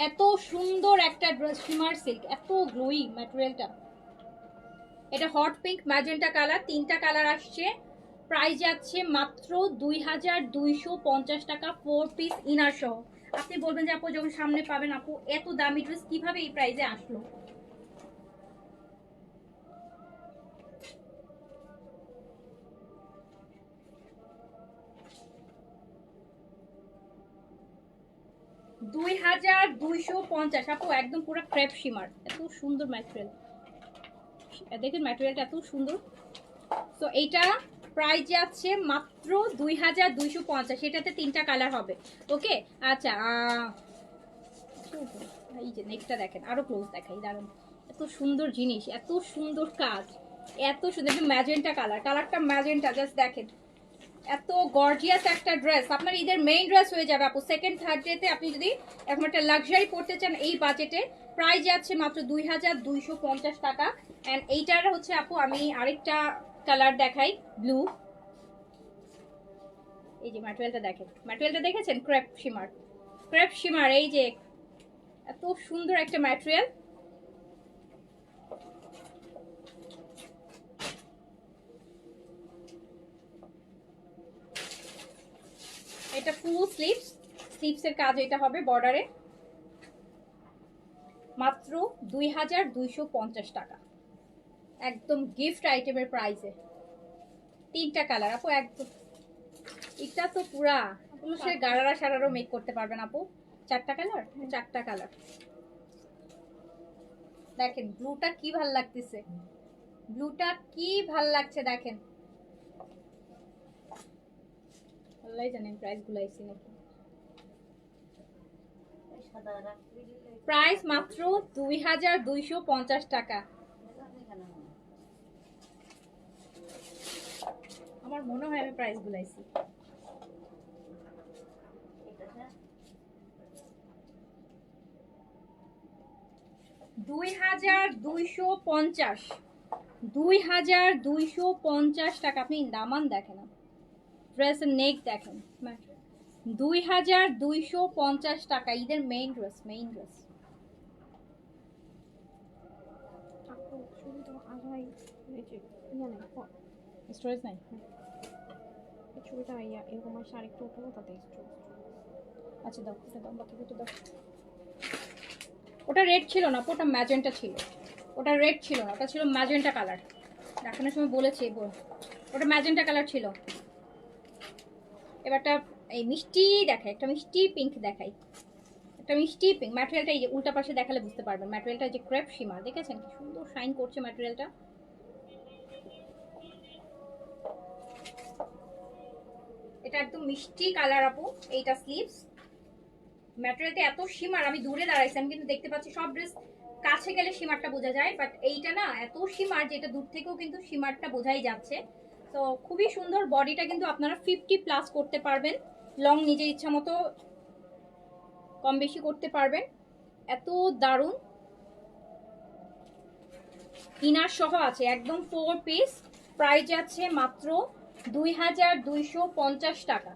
এত সুন্দর একটা ড্রেস, শিমার সিল্ক, এত গ্লোয়িং ম্যাটেরিয়ালটা। এটা হট পিঙ্ক ম্যাজেন্টা কালার, 3টা কালার আসছে, প্রাইস যাচ্ছে মাত্র 2250 টাকা, 4 পিস ইনার সহ। আপনি বলবেন যে আপু যখন সামনে পাবেন, আপু এত দামি ড্রেস কিভাবে এই প্রাইসে আসলো? 2250 আপু, একদম পুরো ক্রেপ শিমার, এত সুন্দর ম্যাটেরিয়াল, দেখেন ম্যাটেরিয়ালটা এত সুন্দর। তো এইটা প্রাইস যাচ্ছে মাত্র 2250, এটাতে 3টা কালার হবে। ওকে আচ্ছা, এই যে নেকটা দেখেন, আরো ক্লোজ দেখাই, দারুন, এত সুন্দর জিনিস, এত সুন্দর কাজ, এত সুন্দর ম্যাজেন্টা কালার, কালারটা ম্যাজেন্টা, জাস্ট দেখেন এত গর্জিয়াস একটা ড্রেস। আপনার ঈদের মেইন ড্রেস হয়ে যাবে আপু, সেকেন্ড থার্ড ডেতে আপনি যদি এখন একটা লাক্সারি পড়তে চান এই বাজেটে, প্রাইস যাচ্ছে মাত্র 2250 টাকা। অ্যান্ড এইটার হচ্ছে আপু আমি আরেকটা কালার দেখাই, ব্লু। এই যে ম্যাটেরিয়ালটা দেখেন, ম্যাটেরিয়ালটা দেখেছেন, ক্রেপ শিমার, ক্রেপ শিমার, এই যে এত সুন্দর একটা ম্যাটেরিয়াল। এটা ফুল স্লিভস, স্লিভসের কাজ এটা হবে বর্ডারে, মাত্র 2250 টাকা, একদম গিফট আইটেমের প্রাইসে। 3টা কালার আপু, একদম এটা তো পুরা সে গারারা সারারও মেক করতে পারবেন আপু। 4টা কালার, 4টা কালার দেখেন, ব্লুটা কি ভাল লাগতেছে, ব্লুটা কি ভাল লাগছে দেখেন, আল্লাহ জানেন প্রাইস গুলাইছি নাকি। প্রাইস মাত্র 2250 টাকা। আমার মনে হয় আমি প্রাইস গুলাইছি। $2250 টাকা। আপনি দামান দেখেন, ড্রেসের নেক দেখেন, 2250 টাকা, ঈদের main dress, main dress. Storage নাই, ছবিটা এরকম আসে, আরেকটু উঠাবো তাতে স্টোরেজ। আচ্ছা দাও, ওটা দাও, বাকি দুটো দাও। ওটা রেড ছিল না, ওটা ম্যাজেন্টা ছিল, ওটা রেড ছিল না, ওটা ছিল ম্যাজেন্টা কালার। দেখানোর সময় বলেছি ওটা ম্যাজেন্টা কালার ছিল। এবারটা এই মিষ্টি দেখাই, একটা মিষ্টি পিঙ্ক দেখাই, একটা মিষ্টি পিঙ্ক। ম্যাটেরিয়ালটা এই যে উল্টা পাশে দেখালে বুঝতে পারবেন, ম্যাটেরিয়ালটা যে ক্রেপ শিমা, দেখেছেন কি সুন্দর শাইন করছে ম্যাটেরিয়ালটা। এটা একদম মিষ্টি কালার আপু, এইটা স্লিভস, ম্যাটেরিয়ালটা এত শিমার, আমি দূরে দাঁড়াইছি, আমি কিন্তু দেখতে পাচ্ছি সব ড্রেস কাছে গেলে শিমারটা বোঝা যায়, বাট এইটা না এত শিমার যে এটা দূর থেকেও কিন্তু শিমারটা বোঝাই যাচ্ছে। তো খুবই সুন্দর, বডিটা কিন্তু আপনারা 50+ করতে পারবেন, লং নিজের ইচ্ছা মতো কম বেশি করতে পারবেন, এত দারুণ। ইনার সহ আছে একদম 4 পিস, প্রাইস যাচ্ছে মাত্র 2250 টাকা।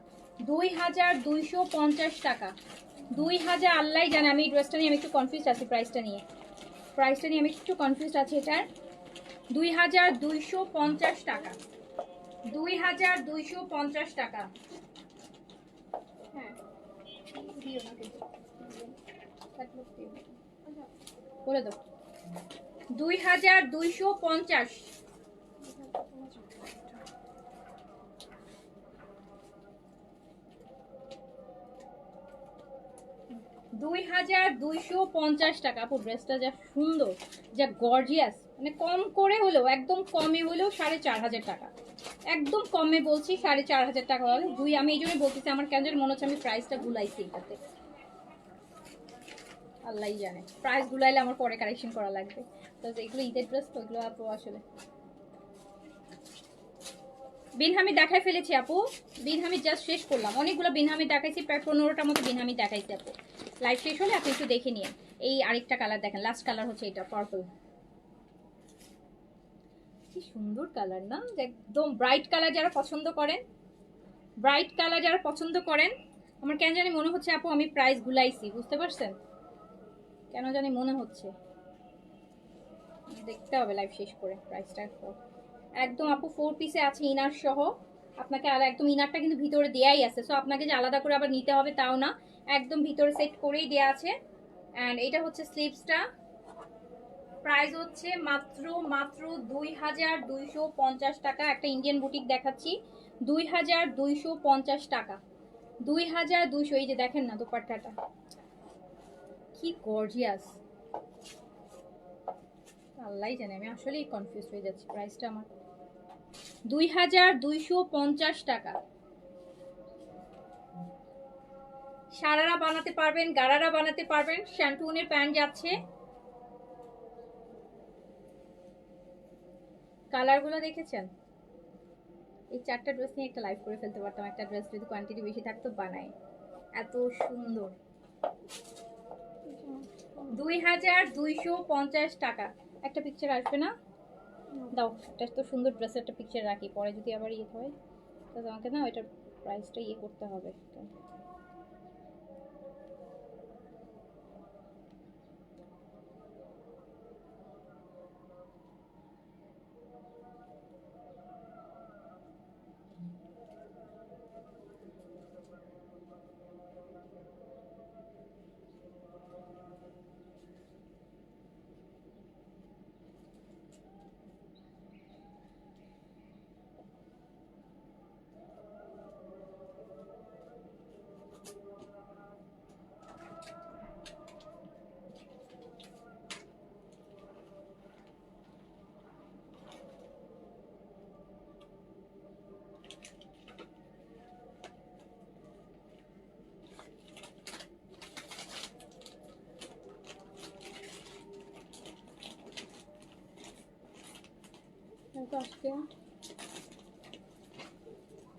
2250 টাকা। 2000 আল্লাহ জানে। আমি এই ড্রেসটা নিয়ে আমি একটু কনফিউজ আছি। প্রাইসটা নিয়ে আমি একটু কনফিউজ আছি। এটার 2250 টাকা। 2250 টাকা। হ্যাঁ বলে দাও। 2250। 2250 টাকা। আপু ড্রেসটা যা সুন্দর, যা গর্জিয়াস, মানে কম করে হলেও, একদম কমে হলেও 4500 টাকা। একদম কমে বলছি 4500 টাকা হলে আমি এই জন্যই বলতেছি, আমার কেন যেন মনে হচ্ছে আমি প্রাইসটা ভুলাইছি এটাতে। আল্লাহই জানে, প্রাইস ভুলাইলে আমার পরে কারেকশন করা লাগবে। তো এগুলো ঈদের ড্রেস তো, এগুলো আপু আসলে বিনহামি দেখাই ফেলেছি আপু। বিনহামি জাস্ট শেষ করলাম, অনেকগুলো বিনহামি দেখাইছি, প্রায় 15টার মতো বিনহামি দেখাইছি আপু। লাইভ শেষ হলে আপনি একটু দেখে নিন। এই আরেকটা কালার দেখেন, লাস্ট কালার হচ্ছে এটা, পার্পল। কি সুন্দর কালার না, একদম ব্রাইট কালার যারা পছন্দ করেন, ব্রাইট কালার যারা পছন্দ করেন। আমার কেন জানি মনে হচ্ছে আপু আমি প্রাইস ভুলাইছি, বুঝতে পারছেন? কেন জানি মনে হচ্ছে, দেখতে হবে লাইভ শেষ করে প্রাইসটা। একদম আপু 4 পিসে আছে ইনার সহ। আপনাকে আর একদম ইনারটা কিন্তু ভিতরে দেয়াই আছে, সো আপনাকে যে আলাদা করে আবার নিতে হবে তাও না, একদম ভিতরে সেট করেই দেয়া আছে। অ্যান্ড এটা হচ্ছে স্লিভসটা। প্রাইস হচ্ছে মাত্র 2250 টাকা। একটা ইন্ডিয়ান বুটিক দেখাচ্ছি, 2250 টাকা। 2200। এই যে দেখেন না দোপাট্টাটা কি গর্জিয়াস, আল্লাহই জানে। আমি আসলেই কনফিউজ হয়ে যাচ্ছি। প্রাইসটা আমার 2250 টাকা। সারারা বানাতে পারবেন, গারারা বানাতে পারবেন। শ্যান্টুনের প্যান্ট যাচ্ছে। কালারগুলো দেখেছেন? এই 4টা ড্রেস নিয়ে একটা লাইভ করে ফেলতে পারতাম। একটা ড্রেস যদি কোয়ান্টিটি বেশি থাকতো বানাই, এত সুন্দর। 2250 টাকা। একটা পিকচার আসবে না? দাও, এটা তো সুন্দর ড্রেসের একটা পিকচার রাখি, পরে যদি আবার ইয়ে হয় তো তোমাকে না ওইটার প্রাইসটা ইয়ে করতে হবে।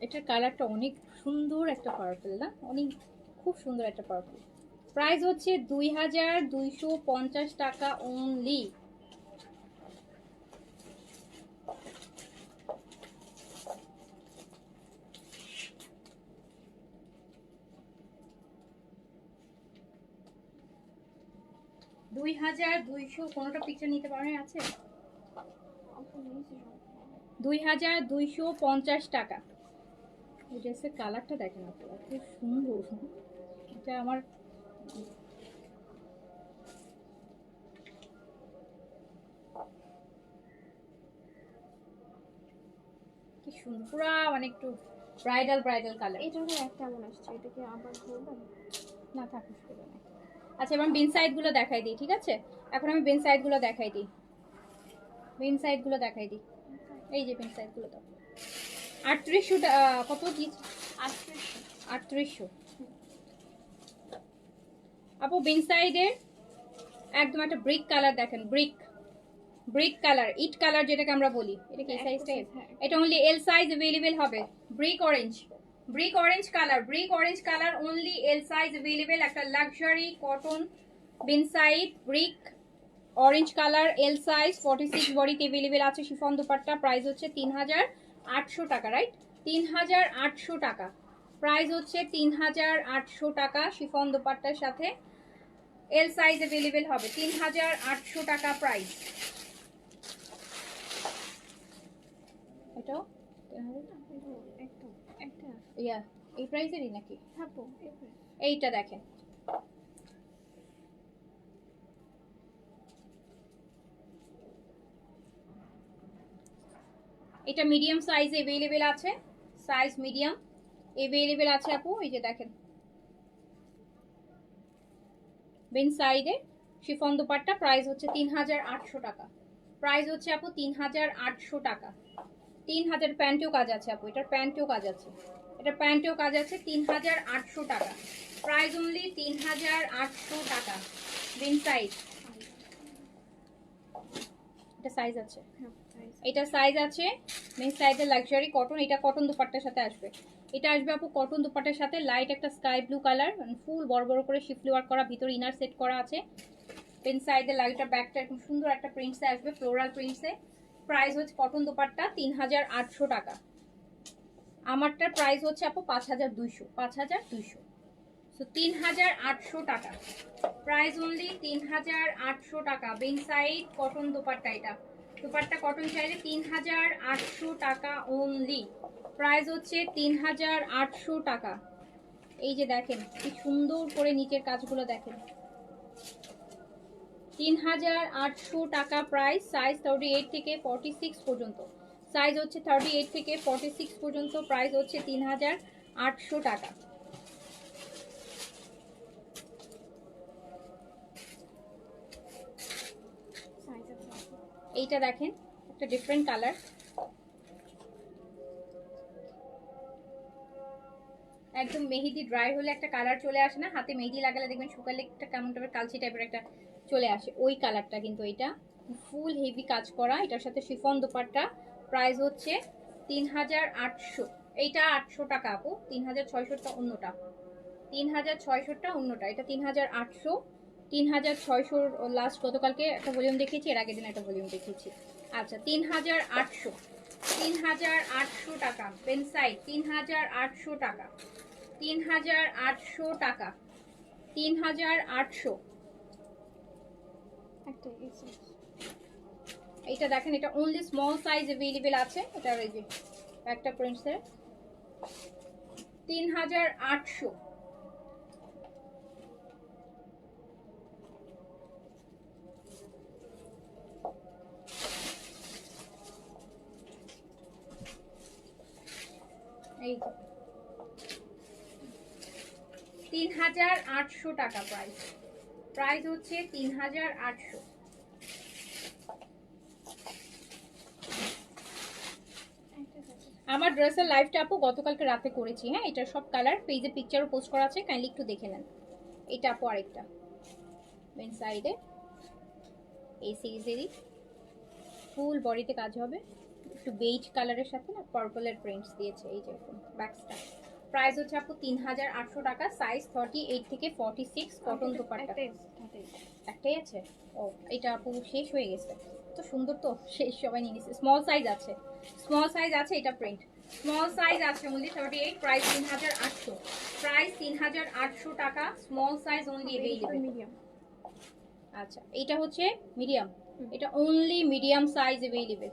এটার কালারটা অনেক সুন্দর, একটা পার্পল না, অনেক খুব সুন্দর একটা পার্পল। প্রাইস হচ্ছে 2250 টাকা অনলি। কোনোটা পিকচার নিতে পারেন? আছে 2250 টাকা। এই ড্রেসের কালারটা দেখেন আপনারা, খুব সুন্দর। এটা আমার কি সুন্দর, পুরা মানে একটু ব্রাইডাল কালার। এটা একটা এমন আসছে, এটাকে আবার বলবেন? না থাকুক না। আচ্ছা এবার বিন সাইড গুলো দেখাই দিই, ঠিক আছে? এখন আমি বিন সাইড গুলো দেখাই দিই। এই যে বিন সাইড গুলো দাও। 3800 কত কি? 3800। আপু বিন সাইডে একদম একটা ব্রিক কালার দেখেন, ব্রিক কালার, ইট কালার যেটাকে আমরা বলি। এটা কি সাইজটা? এটা অনলি এল সাইজ अवेलेबल হবে। Brick orange colour only L size available. একটা লাক্সারি কটন বিন side brick orange colour L size 46 বডিতে अवेलेबल আছে শিফন দুপাট্টা প্রাইস হচ্ছে 3800 টাকা রাইট 3800 টাকা প্রাইস হচ্ছে 3800 টাকা শিফন দুপাট্টার সাথে এল সাইজ अवेलेबल হবে 3800 টাকা প্রাইস এটাও একদম একটা ইয়া এই প্রাইসেরই নাকি থাকবো এইটা দেখেন এটা মিডিয়াম সাইজে अवेलेबल আছে সাইজ মিডিয়াম अवेलेबल আছে আপু এই যে দেখেন বেন সাইডে শিফন দুপাট্টা প্রাইস হচ্ছে 3800 টাকা প্রাইস হচ্ছে আপু 3800 টাকা 3000 প্যান্টেও কাজ আছে আপু এটার প্যান্টেও কাজ আছে এটা প্যান্টেও কাজ আছে 3800 টাকা প্রাইস অনলি 3800 টাকা বেন সাইড এটা সাইজ আছে এটা সাইজ আছে মেন সাইজের লাক্সারি কটন এটা কটন দুপাট্টার সাথে আসবে এটা আসবে আপু কটন দুপাট্টার সাথে লাইট একটা স্কাই ব্লু কালার ফুল বড় বড় করে শিফলি ওয়ার্ক করা ভিতর ইনার সেট করা আছে পেন সাইডের লাইটটা ব্যাকটা এরকম সুন্দর একটা প্রিন্টসে আসবে ফ্লোরাল প্রিন্টসে প্রাইস হচ্ছে কটন দুপাট্টা 3800 টাকা আমারটার প্রাইস হচ্ছে আপু 5200 সো 3800 টাকা প্রাইস অনলি 3800 টাকা বেন সাইড কটন দুপাট্টা এটা দুপাট্টা কটন চাইলে 3800 টাকা অনলি প্রাইস হচ্ছে 3800 টাকা এই যে দেখেন কি সুন্দর করে নিচের কাজগুলো দেখেন 3800 টাকা প্রাইস সাইজ 38 থেকে 46 পর্যন্ত সাইজ হচ্ছে 38 থেকে 46 পর্যন্ত প্রাইস হচ্ছে 3800 টাকা এইটা দেখেন একটা ডিফারেন্ট কালার একদম মেহেদি ড্রাই হলে একটা কালার চলে আসে না হাতে মেহেদি লাগালে দেখবেন শুকালে একটা কেমন টাইপের কালচি টাইপের একটা চলে আসে ওই কালারটা কিন্তু এটা ফুল হেভি কাজ করা এটার সাথে শিফন দুপাট্টা প্রাইস হচ্ছে 3800 এইটা 800 টাকা আপু 3600 টা অন্যটা 3600 টা অন্যটা এটা 3800 3600 লাস্ট গতকালকে একটা ভলিউম দেখিয়েছি এর আগের দিন একটা ভলিউম দেখিয়েছি আচ্ছা 3800 টাকা পেন সাইড 3800 টাকা 3800 টাকা 3800 একটা এইটা দেখেন এটা অনলি স্মল সাইজ अवेलेबल আছে এটা এই যে একটা প্রিন্টসের 3800 এই 3800 টাকা প্রাইস প্রাইস হচ্ছে 3800 আমার ড্রেসের লাইভটা আপু গতকালকে রাতে করেছি হ্যাঁ এটা সব কালার পেজে পিকচারও পোস্ট করা আছে কাইন্ডলি একটু দেখে নেন এটা আপু আরেকটা মেন সাইডে এই সিরিজেরই ফুল বডিতে কাজ হবে একটু বেজ কালারের সাথে না পার্পলের প্রিন্টস দিয়েছে এই যে ব্যাকসটা প্রাইস হচ্ছে আপু 3800 টাকা সাইজ 38 থেকে 46 কটন দুপাট্টা একটাই আছে ও এটা আপু শেষ হয়ে গেছে তো সুন্দর তো শেষ সবাই নিয়ে নিছে স্মল সাইজ আছে এটা প্রিন্ট স্মল সাইজ আছে অনলি 38 প্রাইস 3800 প্রাইস 3800 টাকা small size only available medium আচ্ছা এটা হচ্ছে মিডিয়াম এটা অনলি মিডিয়াম সাইজ अवेलेबल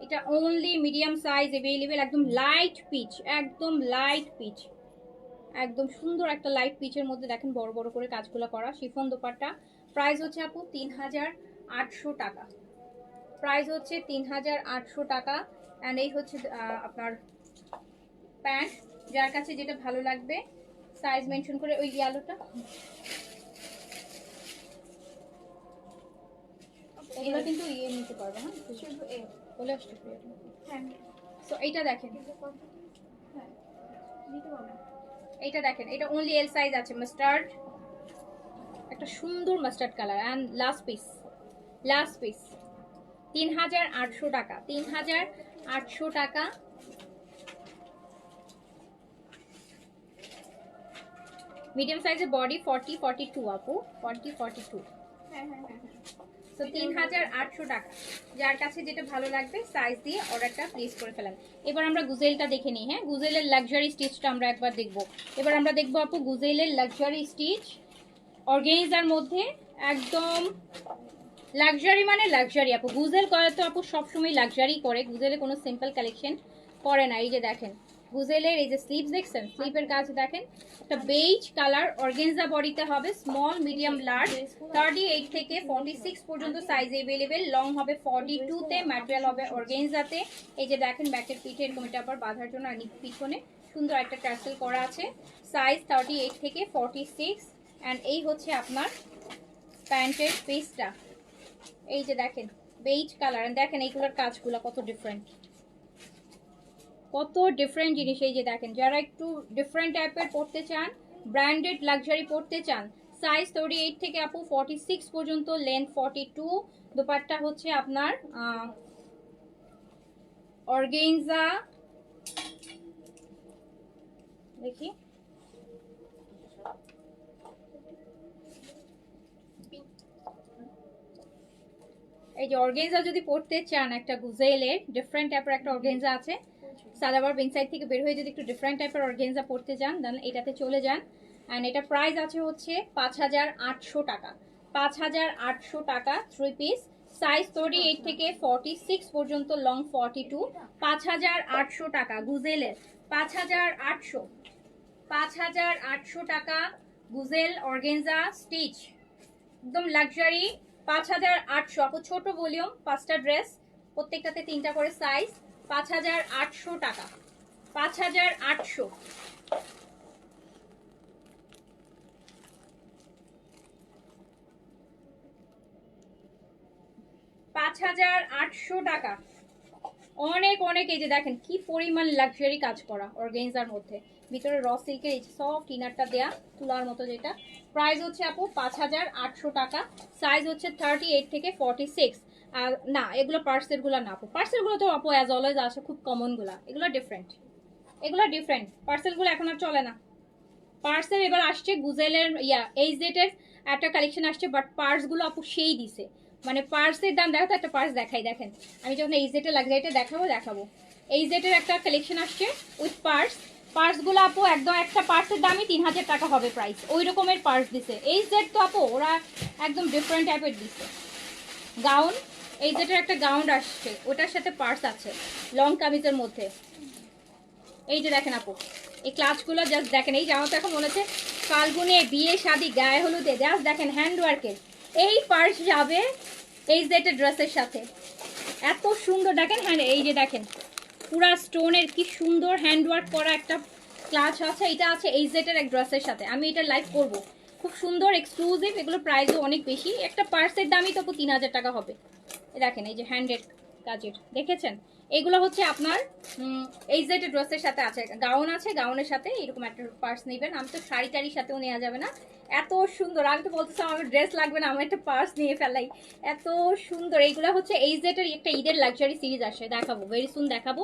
এটা অনলি মিডিয়াম সাইজ अवेलेबल একদম লাইট পিচ একদম সুন্দর একটা লাইট পিচের মধ্যে দেখেন বড় বড় করে কাজগুলো করা শিফন দোপাট্টা প্রাইস হচ্ছে আপু 3800 টাকা প্রাইস হচ্ছে 3800 টাকা এন্ড এই হচ্ছে আপনার প্যান্ট যার কাছে যেটা ভালো লাগবে সাইজ মেনশন করে ওই ইয়েলোটা এগুলো কিন্তু ইয়ে নিতে পারবে হ্যাঁ শুধু এ বলে আসছে হ্যাঁ সো এইটা দেখেন হ্যাঁ নিতে পারবে এইটা দেখেন এটা অনলি এল সাইজ আছে মাস্টার্ড একটা সুন্দর mustard colour and last piece 3800 টাকা 3800 টাকা মিডিয়াম সাইজের বডি 40 42 আপু 40 42 হ্যাঁ তো 3800 টাকা। যার কাছে যেটা ভালো লাগবে সাইজ দিয়ে অর্ডারটা প্লেস করে ফেলেন। এবার আমরা গুজেলটা দেখে নিই। হ্যাঁ, গুজেলের লাক্সারি স্টিচটা আমরা একবার দেখব। এবার আমরা দেখবো আপু গুজেলের লাক্সারি স্টিচ অর্গানিজার মধ্যে, একদম লাক্সারি মানে লাক্সারি আপু। গুজেল করে তো আপু সবসময় লাক্সারি করে, গুজেলে কোনো সিম্পল কালেকশন করে না। এই যে দেখেন গুজেলের এই যে স্লিভস দেখছেন, স্লিভের কাজ দেখেন, একটা বেজ কালার অর্গানজা বডিতে হবে, স্মল মিডিয়াম লার্জ 38 থেকে 46 পর্যন্ত সাইজ अवेलेबल। লং হবে 42 তে, ম্যাটেরিয়াল হবে অর্গানজাতে। এই যে দেখেন ব্যাকের পিঠে এরকম এটা আবার বাঁধার জন্য আর পিছনে সুন্দর একটা টার্সেল করা আছে। সাইজ 38 থেকে 46 এন্ড এই হচ্ছে আপনার প্যান্টের পিসটা। এই যে দেখেন বেজ কালার, দেখেন এইগুলোর কাজগুলো কত ডিফারেন্ট, কত ডিফারেন্ট জিনিস। এই যে দেখেন যারা একটু ডিফারেন্ট টাইপের পড়তে চান, ব্র্যান্ডেড লাক্সারি পড়তে চান, সাইজ 38 থেকে আপু 46 পর্যন্ত, লেন্থ 42। দোপাট্টা হচ্ছে আপনার অর্গানজা, দেখি এই যে অর্গানজা যদি পড়তে চান, একটা গুজেলের ডিফারেন্ট টাইপের একটা অর্গানজা আছে, সাদাবার বেন সাইড থেকে বের হয়ে যদি একটু ডিফারেন্ট টাইপের অর্গানজা পড়তে চান দেন এটাতে চলে যান। অ্যান্ড এটা প্রাইস আছে হচ্ছে 5800 টাকা। 5800 টাকা 3 পিস, সাইজ 38 থেকে 46 পর্যন্ত, লং 42। 5800 টাকা গুজেলের, 5800 5800 টাকা গুজেল অর্গানজা স্টিচ, একদম লাক্সারি। 5800 আপু। ছোট ভলিউম, 5টা ড্রেস, প্রত্যেকটাতে 3টা করে সাইজ। 5800 টাকা, 5800। টাকা, অনেক অনেক। এই যে দেখেন কি পরিমাণ লাক্সারি কাজ করা অর্গানজার মধ্যে, ভিতরে র সিল্কের এই সফট ইনারটা দেয়া তুলার মতো, যেটা প্রাইস হচ্ছে আপু 5800 টাকা। সাইজ হচ্ছে 38 থেকে 46। আর না এগুলো পার্সেল গুলো না আপু, পার্সেল গুলো তো আপু অ্যাজ অলওয়েজ আসে খুব কমন গুলা, এগুলো ডিফারেন্ট, এগুলো ডিফারেন্ট। পার্সেল গুলো এখন আর চলে না। পার্সেল এবার আসছে গুজেলের এইচজেড এর একটা কালেকশন আসছে, বাট পার্স গুলো আপু সেই দিছে, মানে পার্সের দাম দেখো তো, একটা পার্স দেখাই, দেখেন আমি যখন এইচজেড এর লাক্সারিটা দেখাবো এইচজেড এর একটা কালেকশন আসছে উইথ পার্সগুলো আপু একদম একটা পার্সের দামই 3000 টাকা হবে প্রাইস, ওই রকমের পার্স দিছে এইচজেড। তো আপু ওরা একদম ডিফারেন্ট টাইপের দিছে। গাউন, এইচজেড এর একটা গাউন আসছে, ওটার সাথে পার্স আছে লং কামিজের মধ্যে। এই যে দেখেন আপু এই ক্লাচগুলো জাস্ট দেখেন, এই জামা তো এখন মনে হচ্ছে ফাল্গুনে বিয়ে শাদী গায়ে হলুদে, জাস্ট দেখেন হ্যান্ডওয়ার্কের এই পার্স যাবে এইচজেড এর ড্রেসের সাথে, এত সুন্দর। দেখেন হ্যান্ড, এই যে দেখেন পুরা স্টোনের কি সুন্দর হ্যান্ডওয়ার্ক করা একটা ক্লাচ আছে, এটা আছে এইচজেড এর এক ড্রেসের সাথে। আমি এটা লাইভ করব, খুব সুন্দর এক্সক্লুসিভ, এগুলো প্রাইসও অনেক বেশি, একটা পার্সের দামই তো 3000 টাকা হবে। দেখেন এই যে হ্যান্ডেড কাজের, দেখেছেন এগুলো হচ্ছে আপনার এইচজেড এর ড্রেসের সাথে আছে, গাউন আছে, গাউনের সাথে এরকম একটা পার্স নেবেন। আমি তো শাড়ি টাড়ির সাথেও নেওয়া যাবে না, এত সুন্দর। আমি তো বলতেছিলাম আমার ড্রেস লাগবে না, আমার একটা পার্স নিয়ে ফেলাই, এত সুন্দর। এইগুলো হচ্ছে এইচজেড এর একটা ঈদের লাক্সারি সিরিজ আসে, দেখাবো ভেরি সুন দেখাবো,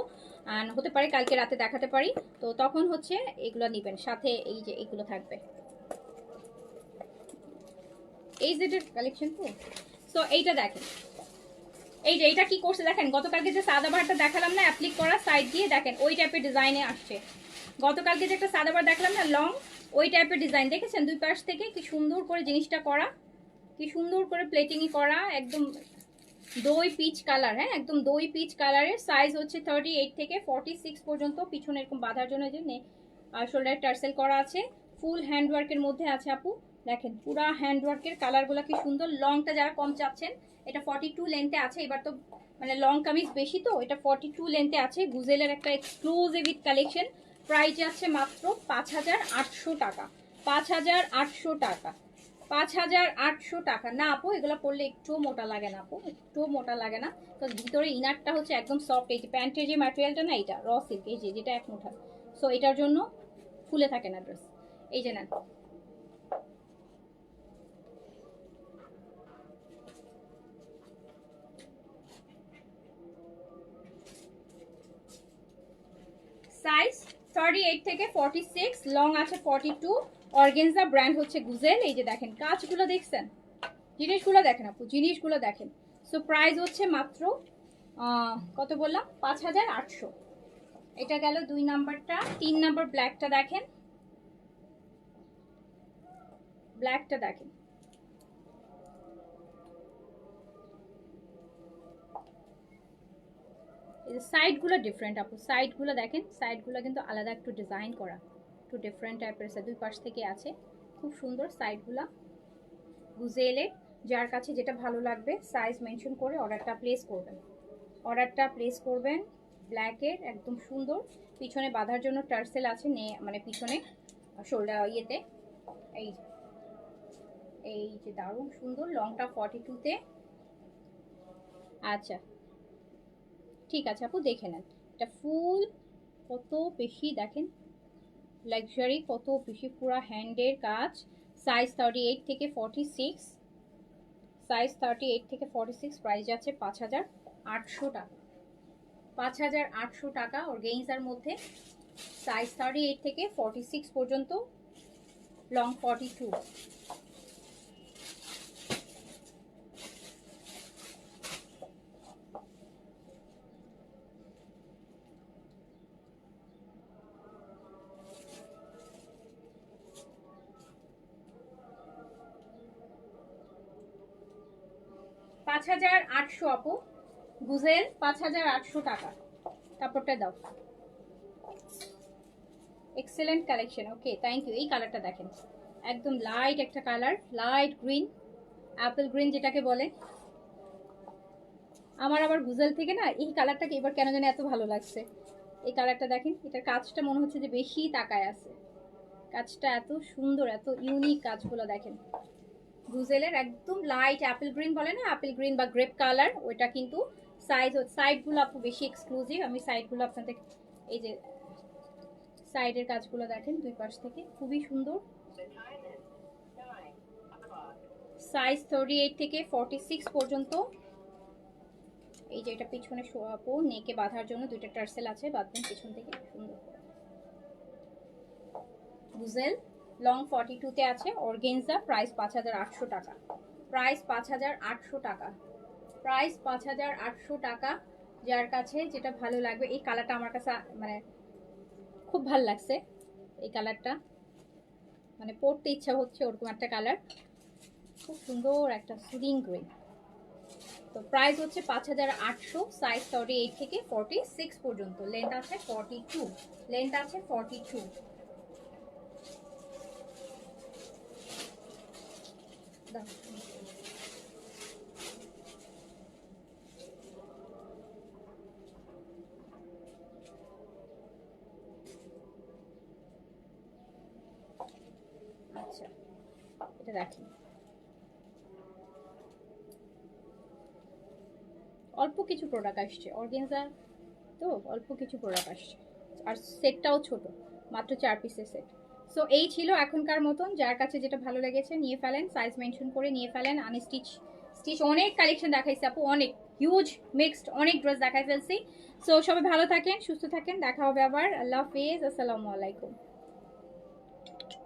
আর হতে পারে কালকে রাতে দেখাতে পারি, তো তখন হচ্ছে এগুলো নেবেন, সাথে এই যে এগুলো থাকবে এইচজেড এর কালেকশন। তো সো এইটা দেখেন, এই যে এটা কি করছে দেখেন, গতকালকে যে সাদাবারটা দেখালাম না অ্যাপ্লিক করা সাইড দিয়ে, দেখেন ওই টাইপের ডিজাইনে আসছে। গতকালকে যে একটা সাদাবার দেখালাম না লং, ওই টাইপের ডিজাইন দেখেছেন, দুই পাশ থেকে কি সুন্দর করে জিনিসটা করা, কি সুন্দর করে প্লেটিংই করা, একদম দই পিচ কালার। হ্যাঁ, একদম দই পিচ কালারের। সাইজ হচ্ছে 38 থেকে 46 পর্যন্ত, পিছনে এরকম বাঁধার জন্য যে শোল্ডার টার্সেল করা আছে, ফুল হ্যান্ডওয়ার্কের মধ্যে আছে আপু। দেখেন পুরা হ্যান্ডওয়ার্কের কালারগুলো কি সুন্দর। লংটা যারা কম চাচ্ছেন, এটা 42 লেন্থে আছে, এবার তো মানে লং কামিজ বেশি, তো এটা 42 লেন্থে আছে। গুজেলের একটা এক্সক্লুসিভ কালেকশন, প্রাইস আছে মাত্র 5800 টাকা। 5800 টাকা, 5800 টাকা। না আপু এগুলো পরলে একটু মোটা লাগে না আপু, একটু মোটা লাগে না, তো ভিতরে ইনারটা হচ্ছে একদম সফট। এই যে প্যান্টের যে ম্যাটেরিয়ালটা না, এটা র সিল্ক, এই যে যেটা এক মুঠা, সো এটার জন্য ফুলে থাকে না ড্রেস। এই যে নেন, সাইজ 38 থেকে 46, লং আছে 42, অর্গানজা, ব্র্যান্ড হচ্ছে গুজেল। এই যে দেখেন কাজগুলো দেখছেন জিনিসগুলো দেখেন আপু, জিনিসগুলো দেখেন। সো প্রাইস হচ্ছে মাত্র কত বললাম, 5800। এটা গেল 2 নাম্বারটা। 3 নাম্বার ব্ল্যাকটা দেখেন, ব্ল্যাকটা দেখেন। এই সাইডগুলো ডিফারেন্ট আপু, সাইডগুলো দেখেন, সাইডগুলো কিন্তু আলাদা একটু ডিজাইন করা, একটু ডিফারেন্ট টাইপের আছে, দুই পাশ থেকে আছে, খুব সুন্দর সাইডগুলো। গুজেলে যার কাছে যেটা ভালো লাগবে সাইজ মেনশন করে অর্ডারটা প্লেস করবেন, অর্ডারটা প্লেস করবেন। ব্ল্যাকের একদম সুন্দর, পিছনে বাঁধার জন্য টার্সেল আছে, মানে পিছনে শোল্ডার ইয়েতে। এই এই যে দারুণ সুন্দর, লংটা 42-তে। আচ্ছা ঠিক আছে আপু, দেখে নেন। এটা ফুল কত বেশি দেখেন, লাক্সারি কত বেশি, পুরো হ্যান্ডের কাজ। সাইজ 38 থেকে 46, সাইজ 38 থেকে 46। প্রাইস যাচ্ছে 5800 টাকা, 5800 টাকা অর্গানজার মধ্যে। সাইজ 38 থেকে 46 পর্যন্ত, লং 42। পাঁচ 5800 আপু, গুজেল 5800 টাকা। কাপড়টা দাও, excellent collection. Okay thank you. এই কালারটা দেখেন, একদম লাইট একটা colour, light green, apple green যেটাকে বলে। আমার আবার গুজেল থেকে না এই কালারটাকে এবার কেন জানি এত ভালো লাগছে। এই কালারটা দেখেন, এটার কাজটা মনে হচ্ছে যে বেশি তাকায় আছে, কাজটা এত সুন্দর, এত ইউনিক কাজগুলো দেখেন। গুজেলের একদম লাইট অ্যাপেল গ্রিন বলে না, অ্যাপেল গ্রিন বা গ্রেপ কালার, ওইটা কিন্তু সাইডগুলো আপু বেশি এক্সক্লুসিভ। আমি সাইডগুলো আপনাদের, এই যে সাইডের কাজগুলো দেখেন দুই পাশ থেকে, খুবই সুন্দর। সাইজ 38 থেকে 46 পর্যন্ত। এই যে এটা পিছনে আপু নেকে বাঁধার জন্য দুইটা টার্সেল আছে, বাঁধবেন পিছন থেকে সুন্দর। গুজেল লং 42-তে আছে, অর্গেনজা। প্রাইস 5800 টাকা, প্রাইস 5800 টাকা, প্রাইস 5800 টাকা। যার কাছে যেটা ভালো লাগবে, এই কালারটা আমার কাছে মানে খুব ভালো লাগছে। এই কালারটা মানে পরতে ইচ্ছা হচ্ছে, ওরকম একটা কালার, খুব সুন্দর একটা সুদিং গ্রিন। তো প্রাইস হচ্ছে 5800, সাইজ 38 থেকে 46 পর্যন্ত, লেন্থ আছে 42, লেন্থ আছে 42। আচ্ছা এটা দেখেন, অল্প কিছু প্রোডাক্ট আসছে, অর্গানজা তো অল্প কিছু প্রোডাক্ট আসছে, আর সেটটাও ছোট, মাত্র 4 পিসের সেট। সো এই ছিল এখনকার মতন, যার কাছে যেটা ভালো লেগেছে নিয়ে ফেলেন, সাইজ মেনশন করে নিয়ে ফেলেন। আনস্টিচ স্টিচ অনেক কালেকশন দেখাইছি আপু, অনেক হিউজ মিক্সড অনেক ড্রেস দেখাই ফেলছি। সো সবাই ভালো থাকেন, সুস্থ থাকেন, দেখা হবে আবার। আল্লাহ হাফেজ, আসসালামু আলাইকুম।